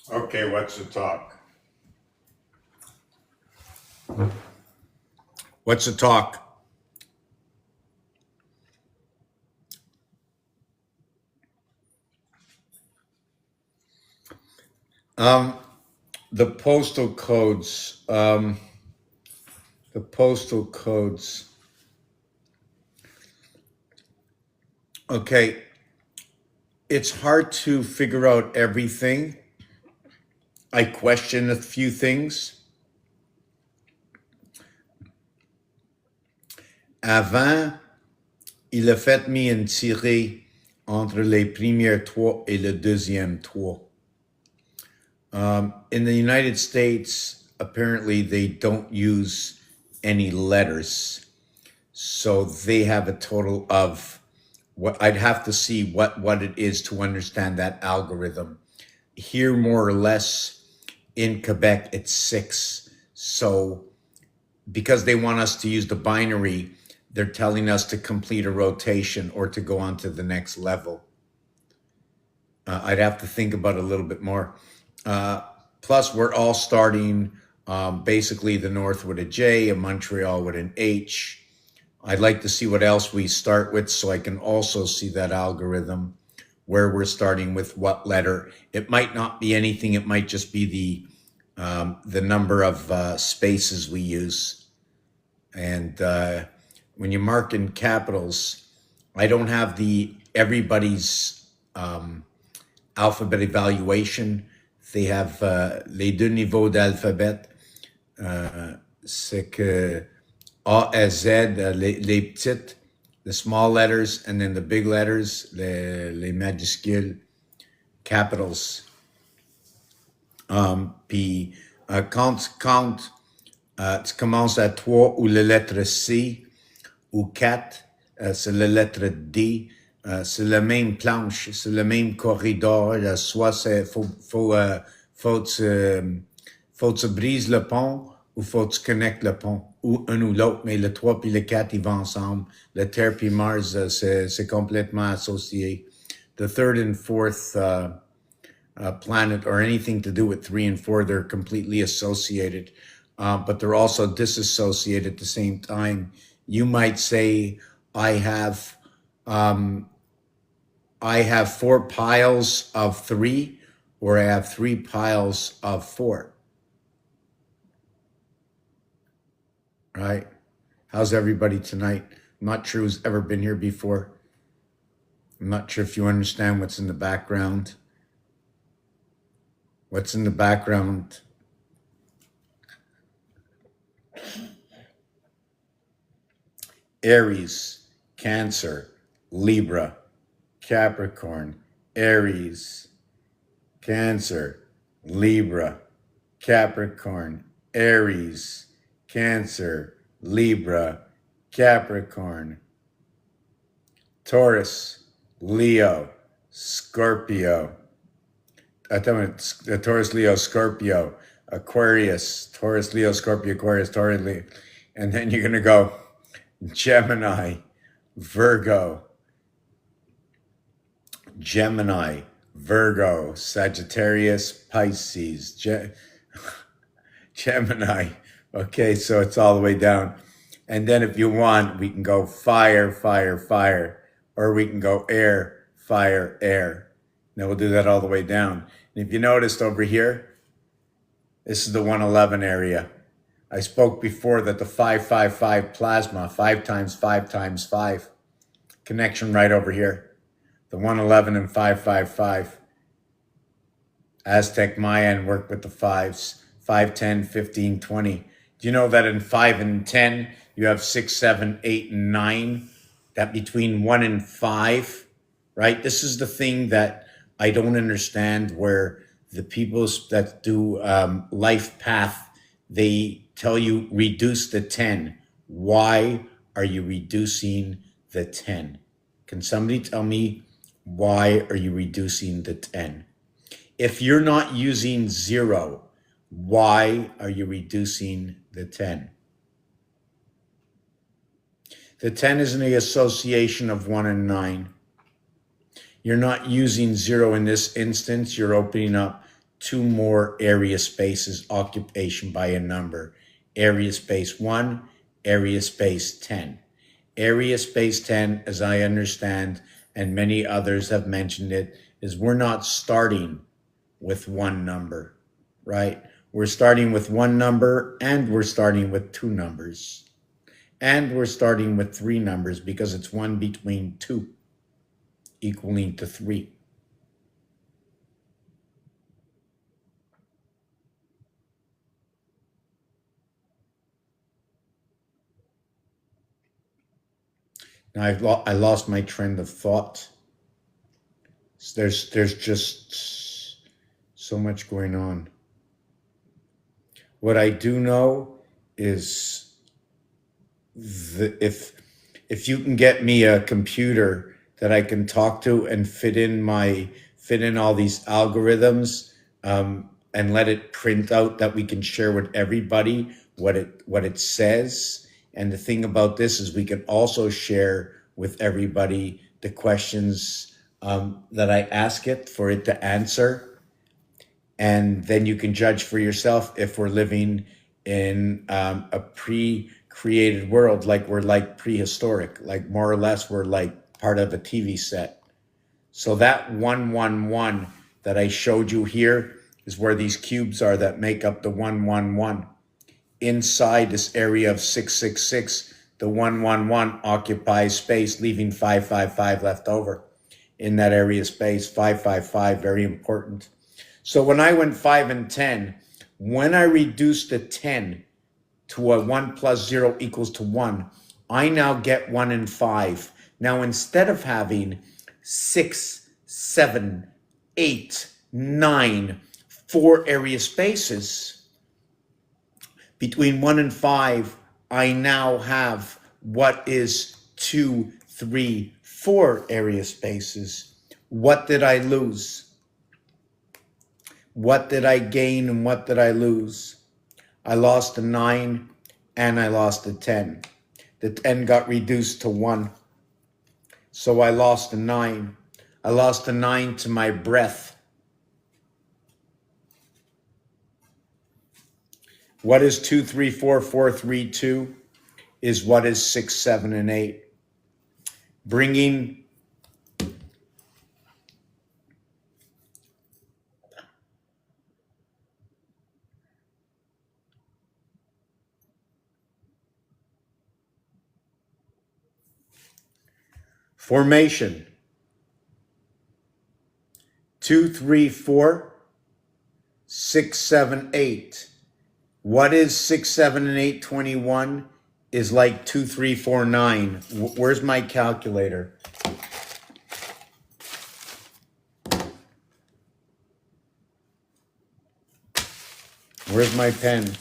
okay, what's the talk? What's the talk? Um, the postal codes. The postal codes. Okay, it's hard to figure out everything. I question a few things. Avant, il a fait mis une tirée entre les premières trois et le deuxième trois. In the United States, apparently they don't use any letters. So they have a total of what I'd have to see what it is to understand that algorithm. Here, more or less, in Quebec, it's 6. So because they want us to use the binary, they're telling us to complete a rotation or to go on to the next level. I'd have to think about it a little bit more. Plus, we're all starting basically the North with a J, and Montreal with an H. I'd like to see what else we start with so I can also see that algorithm where we're starting with what letter. It might not be anything. It might just be the number of spaces we use. And when you mark in capitals, I don't have the everybody's alphabet evaluation. They have les deux niveaux d'alphabet. C'est que A, S, Z, les petites, the small letters, and then the big letters, les majuscules, capitals. Puis quand tu commences à 3 ou la lettre C ou 4, c'est la lettre D, c'est la même planche, c'est le même corridor. Soit c'est faut que tu brises le pont ou faut que tu connectes le pont, ou un ou l'autre, mais le 3 puis le 4, ils vont ensemble. Le Terre puis Mars, c'est complètement associé. The third and fourth planet or anything to do with 3 and 4, they're completely associated, but they're also disassociated at the same time. You might say, I have 4 piles of 3, or I have 3 piles of 4. Right? How's everybody tonight? I'm not sure who's ever been here before. I'm not sure if you understand what's in the background. What's in the background? Aries, Cancer, Libra, Capricorn, Aries, Cancer, Libra, Capricorn, Aries, Cancer, Libra, Capricorn, Taurus, Leo, Scorpio. Taurus, Leo, Scorpio, Aquarius, Taurus, Leo, Scorpio, Aquarius, Taurus, Leo. And then you're going to go Gemini, Virgo, Gemini, Virgo, Sagittarius, Pisces, Gemini. Okay, so it's all the way down. And then if you want, we can go fire, fire, fire, or we can go air, fire, air. Now we'll do that all the way down. And if you noticed over here, this is the 111 area. I spoke before that the 555 plasma, 5 times 5 times 5, connection right over here. The 111 and 555. Aztec Mayan work with the 5s, 5, 10, 15, 20. Do you know that in 5 and 10, you have 6, 7, 8, and 9? That between 1 and 5, right? This is the thing that I don't understand, where the people that do life path, they tell you reduce the 10. Why are you reducing the 10? Can somebody tell me, why are you reducing the 10? If you're not using 0, why are you reducing the 10? The 10 is in the association of 1 and 9. You're not using 0 in this instance. You're opening up 2 more area spaces, occupation by a number. Area space 1, area space 10. Area space 10, as I understand, and many others have mentioned it, is we're not starting with 1 number, right? We're starting with 1 number, and we're starting with 2 numbers. And we're starting with 3 numbers, because it's 1 between 2, equaling to 3. Now I lost my train of thought. There's just so much going on. What I do know is if you can get me a computer that I can talk to and fit in all these algorithms, and let it print out, that we can share with everybody what it says. And the thing about this is we can also share with everybody the questions that I ask it for it to answer. And then you can judge for yourself if we're living in a pre-created world, like we're like prehistoric, like more or less we're like part of a TV set. So that 111 that I showed you here is where these cubes are that make up the 111. Inside this area of 666, the 111 occupies space, leaving 555 left over. In that area space, 555, very important. So when I went 5 and 10, when I reduced to 10, to a 1 plus 0 equals to 1, I now get 1 and 5. Now, instead of having 6, 7, 8, 9, 4 area spaces, between 1 and 5, I now have what is 2, 3, 4 area spaces. What did I lose? What did I gain and what did I lose? I lost a 9 and I lost a 10. The 10 got reduced to 1. So I lost a 9. I lost a 9 to my breath. What is 2, 3, 4, 4, 3, 2 is what is 6, 7, and 8. Bringing formation. 2, 3, 4, 6, 7, 8. What is 6, 7, and 8, 21 is like 2, 3, 4, 9. Where's my calculator? Where's my pen?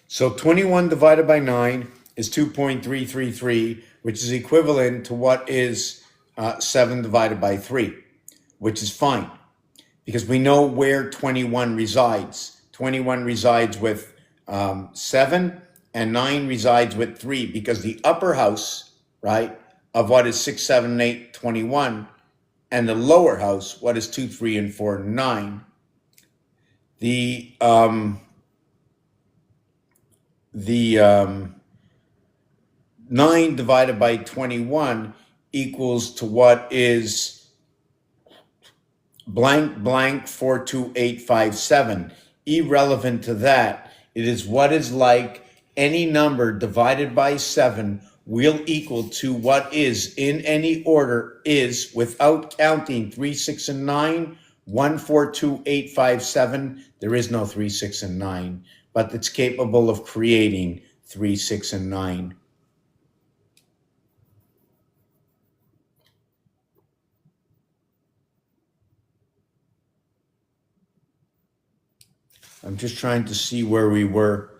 So 21 divided by 9 is 2.333, which is equivalent to what is 7 divided by 3, which is fine because we know where 21 resides. 21 resides with 7 and 9 resides with 3 because the upper house, right, of what is 6, 7, 8, 21, and the lower house, what is 2, 3, and 4, 9. The 9 divided by 21 equals to what is blank blank 42857. Irrelevant to that, it is what is like any number divided by 7 will equal to what is in any order is, without counting 3, 6, and 9, 1, 4, 2, 8, 5, 7. There is no 3, 6, and 9, but it's capable of creating 3, 6, and 9. I'm just trying to see where we were.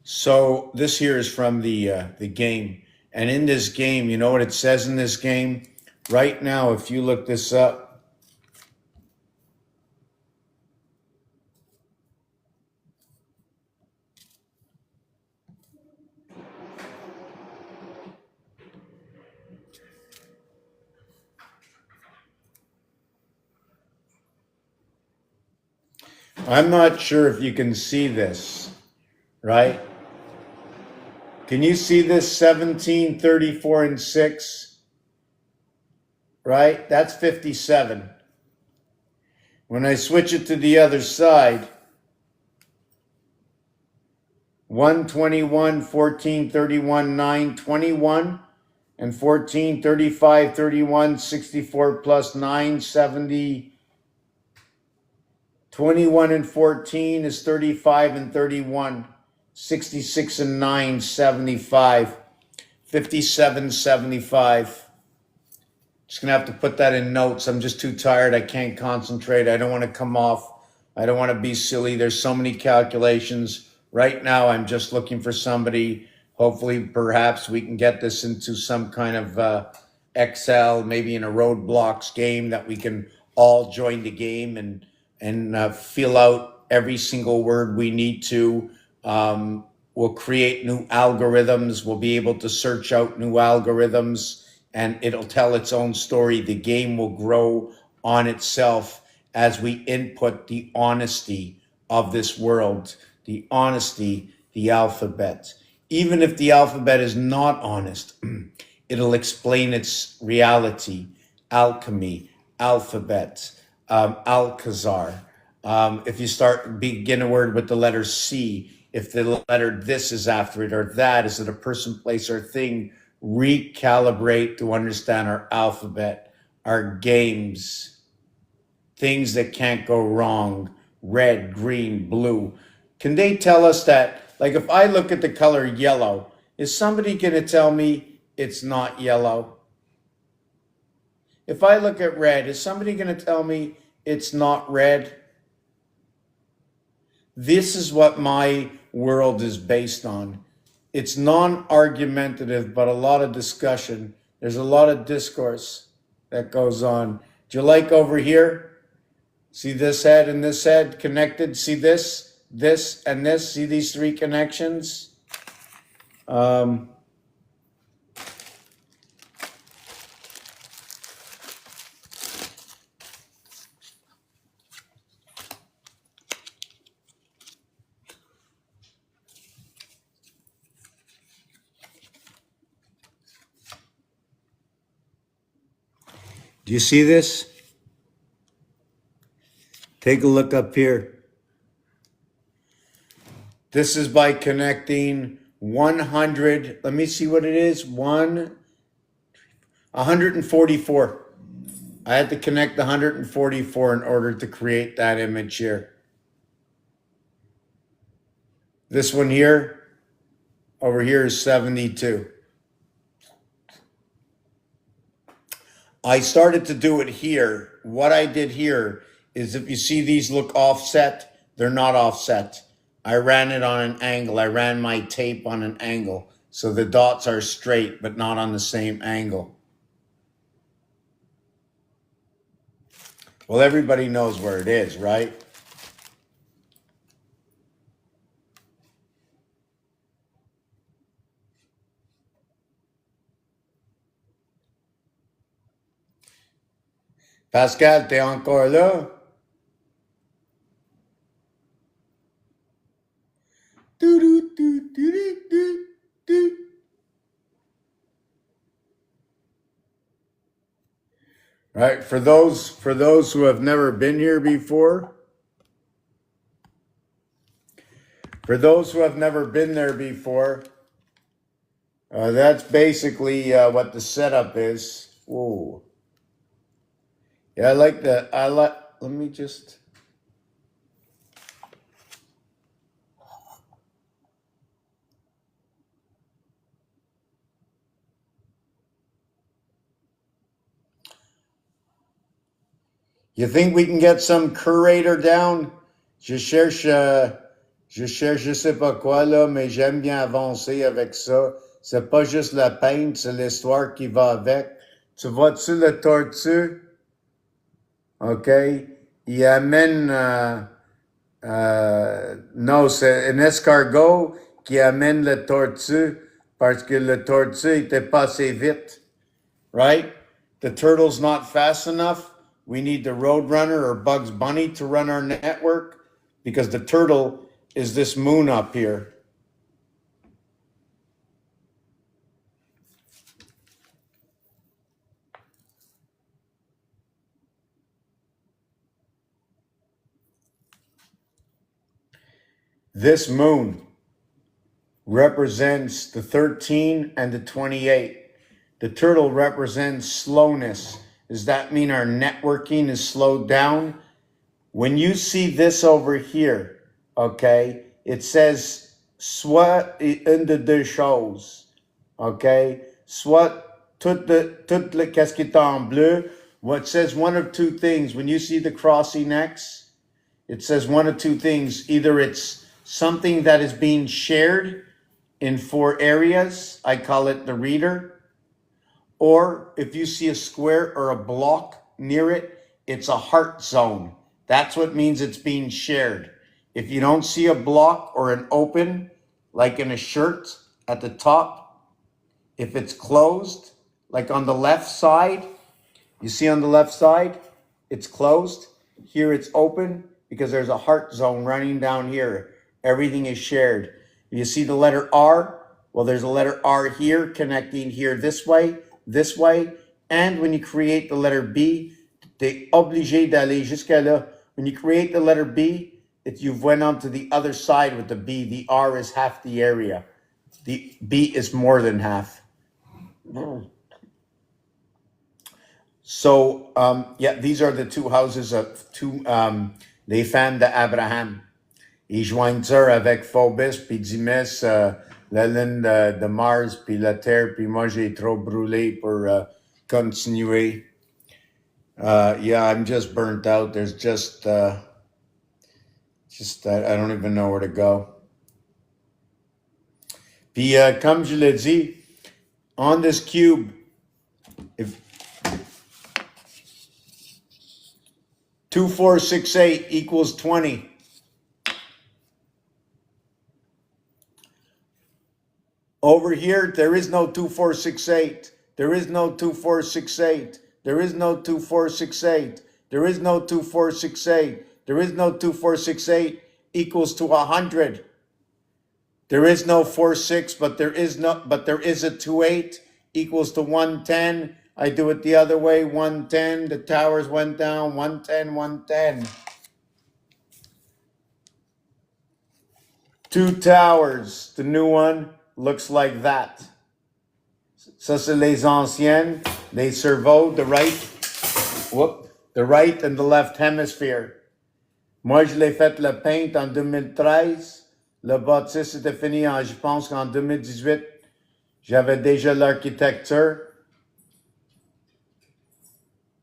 So this here is from the game. And in this game, you know what it says in this game? Right now, if you look this up, I'm not sure if you can see this, right? Can you see this 17, 34, and 6? Right? That's 57. When I switch it to the other side, 121, 14, 31, 9, 21, and 14, 35, 31, 64 plus 9, 70. 21 and 14 is 35 and 31. 66 and 9, 75. 57, 75. Just going to have to put that in notes. I'm just too tired. I can't concentrate. I don't want to come off I don't want to be silly. There's so many calculations. Right now, I'm just looking for somebody. Hopefully, perhaps we can get this into some kind of Excel, maybe in a roadblocks game that we can all join the game and fill out every single word we need to. We'll create new algorithms. We'll be able to search out new algorithms and it'll tell its own story. The game will grow on itself as we input the honesty of this world, the honesty, the alphabet. Even if the alphabet is not honest, it'll explain its reality, alchemy, alphabet, Alcazar. If you begin a word with the letter C, if the letter this is after it or that, is it a person, place, or thing? Recalibrate to understand our alphabet, our games, things that can't go wrong, red, green, blue. Can they tell us that, like if I look at the color yellow, is somebody going to tell me it's not yellow? If I look at red, is somebody going to tell me it's not red? This is what my world is based on. It's non-argumentative, but a lot of discussion. There's a lot of discourse that goes on. Do you like over here? See this head and this head connected? See this, this, and this? See these three connections? Do you see this? Take a look up here. This is by connecting 100, let me see what it is, 144. I had to connect 144 in order to create that image here. This one here, over here is 72. I started to do it here. What I did here is if you see these look offset, they're not offset. I ran it on an angle. I ran my tape on an angle. So the dots are straight, but not on the same angle. Well, everybody knows where it is, right? Pascal, t'es encore là? Do, do, do, do, do, do, do. Right, for those who have never been here before, that's basically what the setup is. Whoa. Yeah, let me just. You think we can get some curator down? Je cherche, je sais pas quoi là, mais j'aime bien avancer avec ça. C'est pas juste la peinte, c'est l'histoire qui va avec. Tu vois-tu le tortue? OK? Il amène, non, c'est un escargot qui amène le tortue parce que le tortue était pas assez vite. Right? The turtle's not fast enough. We need the Roadrunner or Bugs Bunny to run our network because the turtle is this moon up here. This moon represents the 13 and the 28. The turtle represents slowness. Does that mean our networking is slowed down? When you see this over here, okay, it says soit une de deux choses, okay? Soit qu'est-ce qui est en bleu, what says one of two things. When you see the crossing X, it says one of two things. Either it's something that is being shared in 4 areas, I call it the reader, or if you see a square or a block near it, it's a heart zone. That's what means it's being shared. If you don't see a block or an open, like in a shirt at the top, if it's closed, like on the left side, you see on the left side, it's closed. Here it's open because there's a heart zone running down here. Everything is shared. You see the letter R? Well, there's a letter R here connecting here this way, and when you create the letter B, t'es obligé d'aller jusqu'à là. When you create the letter B, if you've went on to the other side with the B, the R is half the area. The B is more than half. So, yeah, these are the 2 houses of des femmes d'Abraham. Ils joignent ça avec Phobos, puis Dimas, la lune de Mars, puis la Terre, puis moi, j'ai trop brûlé pour continuer. Yeah, I'm just burnt out. There's just I don't even know where to go. Puis, comme je l'ai dit, on this cube, if 2, 4, 6, 8 equals 20. Over here, there is no 2, 4, 6, 8. There is no 2, 4, 6, 8. There is no 2, 4, 6, 8. There is no 2, 4, 6, 8. There is no 2, 4, 6, 8 equals to 100. There is no 4, 6, but there is a 2, 8 equals to 110. I do it the other way, 110. The towers went down, 110, 110. 2 towers. The new one looks like that. Ça, c'est les anciennes, les cerveaux, the right and the left hemisphere. Moi, je l'ai fait le peint en 2013. Le bâtisse était fini je pense qu'en 2018. J'avais déjà l'architecture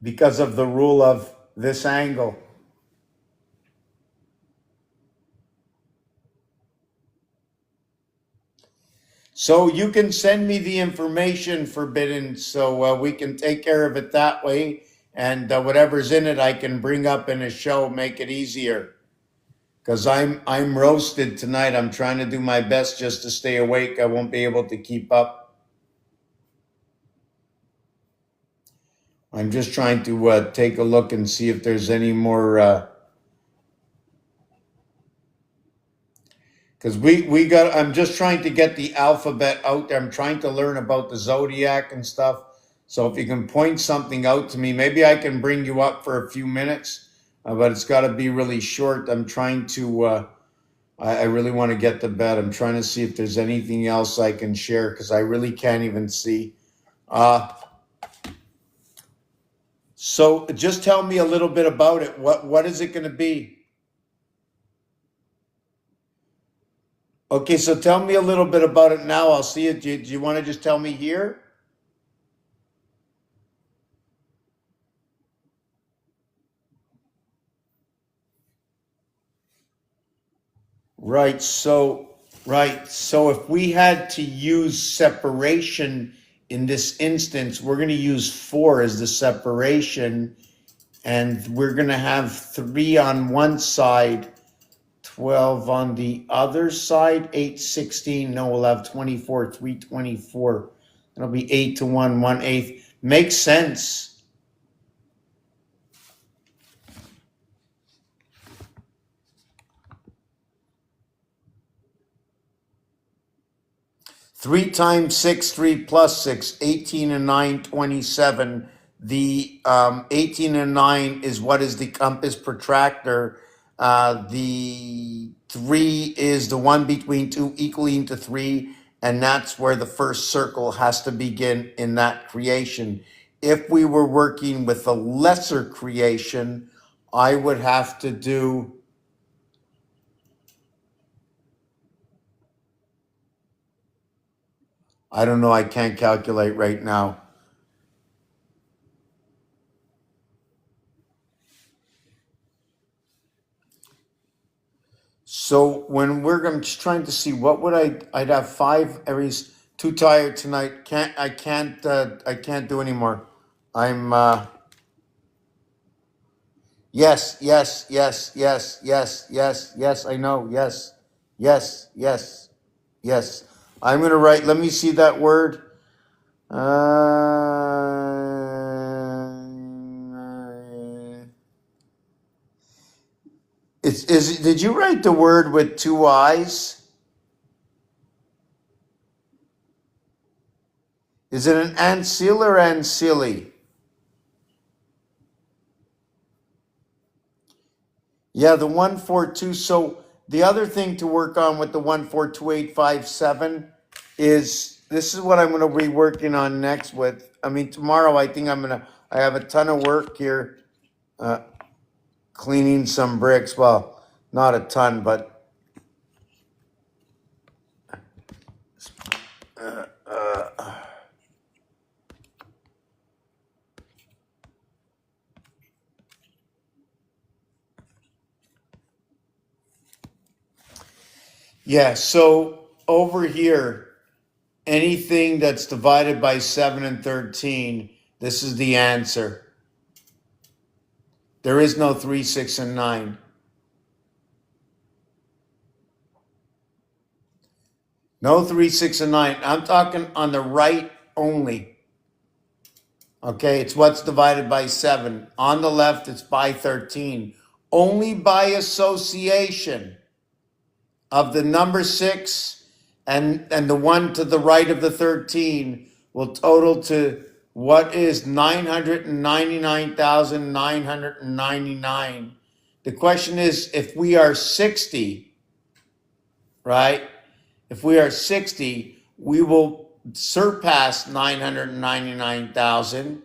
because of the rule of this angle. So you can send me the information, Forbidden, so we can take care of it that way. And whatever's in it, I can bring up in a show, make it easier. Because I'm roasted tonight. I'm trying to do my best just to stay awake. I won't be able to keep up. I'm just trying to take a look and see if there's any more. Because I'm just trying to get the alphabet out there. I'm trying to learn about the zodiac and stuff. So if you can point something out to me, maybe I can bring you up for a few minutes, but it's got to be really short. I'm trying to, I really want to get to bed. I'm trying to see if there's anything else I can share because I really can't even see. So just tell me a little bit about it. What is it going to be? Okay, so tell me a little bit about it now. I'll see it. Do you want to just tell me here? Right. So if we had to use separation in this instance, we're going to use 4 as the separation, and we're going to have 3 on one side, 12 on the other side, 8, 16. No, we'll have 24, 3, 24. It'll be 8 to 1, 1/8. Makes sense. 3 times 6, 3 plus 6, 18 and 9, 27. The 18 and 9 is what is the compass protractor. The 3 is the one between 2 equaling to 3, and that's where the first circle has to begin in that creation. If we were working with a lesser creation, I would have to do I don't know, I can't calculate right now. So I'm just trying to see what would I'd have five every. Too tired tonight. I can't do anymore. I'm yes, yes, yes, yes, yes, yes, yes, I know. Yes. Yes, yes, yes. I'm gonna write, let me see that word. Did you write the word with two eyes? Is it an ancil or ancilly? Yeah, the 142. So the other thing to work on with the 142,857 is this is what I'm going to be working on next with. I mean, tomorrow I think I have a ton of work here cleaning some bricks. Well, not a ton, but yeah. So over here, anything that's divided by 7 and 13, this is the answer. There is no 3, 6, and 9. No 3, 6, and 9. I'm talking on the right only. Okay, it's what's divided by 7. On the left, it's by 13. Only by association of the number 6 and the one to the right of the 13 will total to what is 999,999. The question is if we are 60, right? If we are 60, we will surpass 999,000,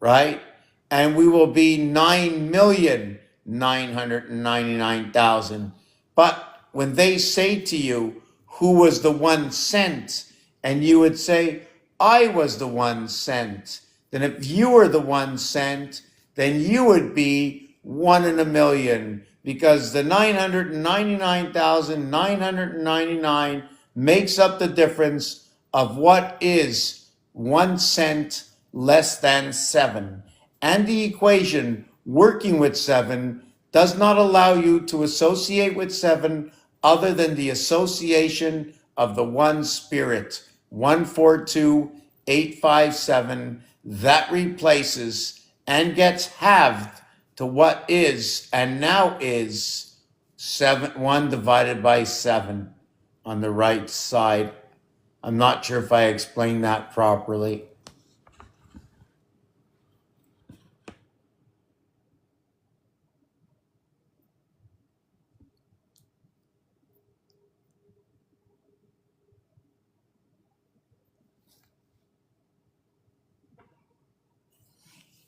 right? And we will be 9,999,000. But when they say to you, who was the one sent? And you would say, I was the one sent. Then if you were the one sent, then you would be 1 in a million, because the 999,999 makes up the difference of what is 1 cent less than 7. And the equation working with 7 does not allow you to associate with 7 other than the association of the one spirit. 142,857, that replaces and gets halved to what is and now is 1 divided by 7 on the right side. I'm not sure if I explained that properly.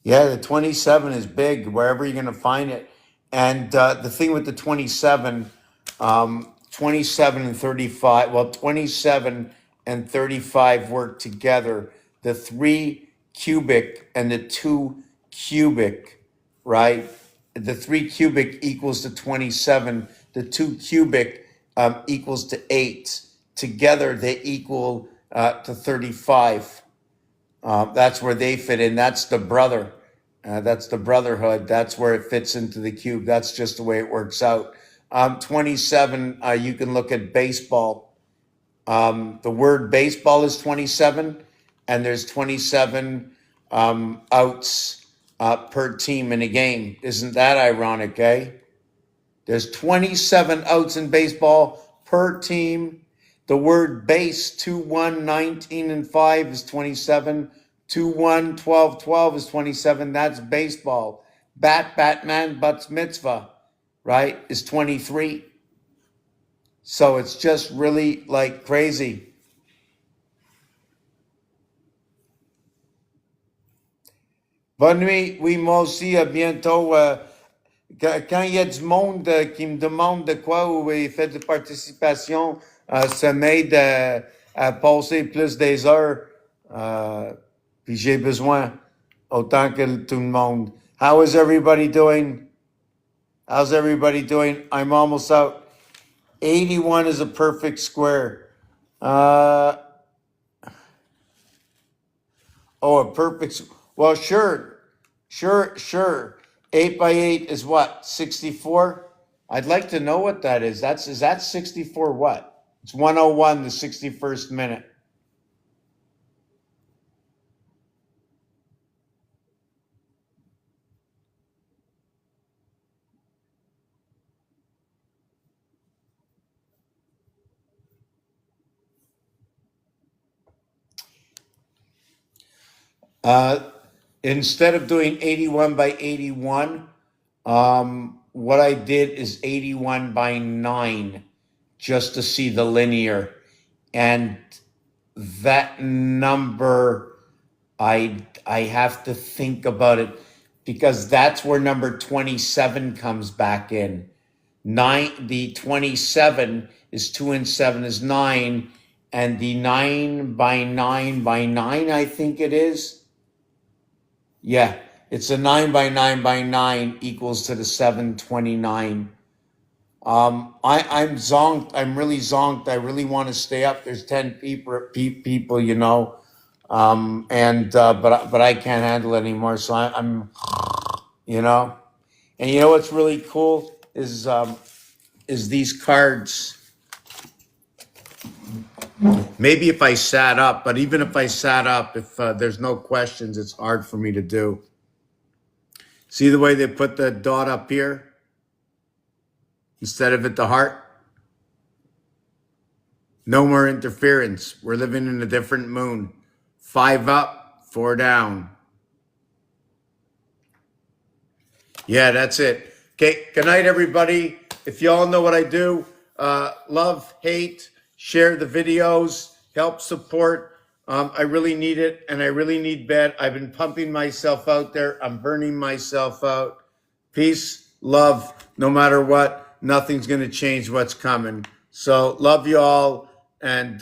Yeah, the 27 is big wherever you're going to find it. And the thing with the 27, 27 and 35, well, 27 and 35 work together. The 3 cubic and the 2 cubic, right? The 3 cubic equals to 27. The 2 cubic equals to 8. Together, they equal to 35. That's where they fit in. That's the brother. That's the brotherhood. That's where it fits into the cube. That's just the way it works out. 27, you can look at baseball. The word baseball is 27, and there's 27 outs per team in a game. Isn't that ironic, eh? There's 27 outs in baseball per team. The word base, 2, 1, 19, and 5 is 27. 2, 1, 12, 12 is 27. That's baseball. Batman, butts mitzvah, right, is 23. So it's just really like crazy. Bonne nuit. Oui, moi aussi, à bientôt. Quand il y a du monde qui me demande de quoi ou il fait de participation, ça m'aide à passer plus des heures. Puis j'ai besoin autant que tout le monde. How is everybody doing? How's everybody doing? I'm almost out. 81 is a perfect square. Uh, oh, a perfect. Well, sure. 8 by 8 is what? 64? I'd like to know what that is. Is that 64 what? It's 101, the 61st minute. Uh, Instead of doing 81 by 81, what I did is 81 by 9 just to see the linear. And that number, I have to think about it because that's where number 27 comes back in. The 27 is 2 and 7 is 9, and the 9 by 9 by 9, I think it is. Yeah, it's a 9 by 9 by 9 equals to the 729. I'm zonked. I'm really zonked. I really want to stay up. There's 10 people, you know, but I can't handle it anymore. So I'm, you know, and you know what's really cool is these cards. Maybe if I sat up, but even if I sat up, if there's no questions, it's hard for me to do. See the way they put the dot up here instead of at the heart? No more interference. We're living in a different moon. 5 up, 4 down. Yeah, that's it. Okay, good night, everybody. If you all know what I do, love, hate, share the videos, help support. I really need it, and I really need bed. I've been pumping myself out there. I'm burning myself out. Peace, love, no matter what, nothing's going to change what's coming. So love you all, and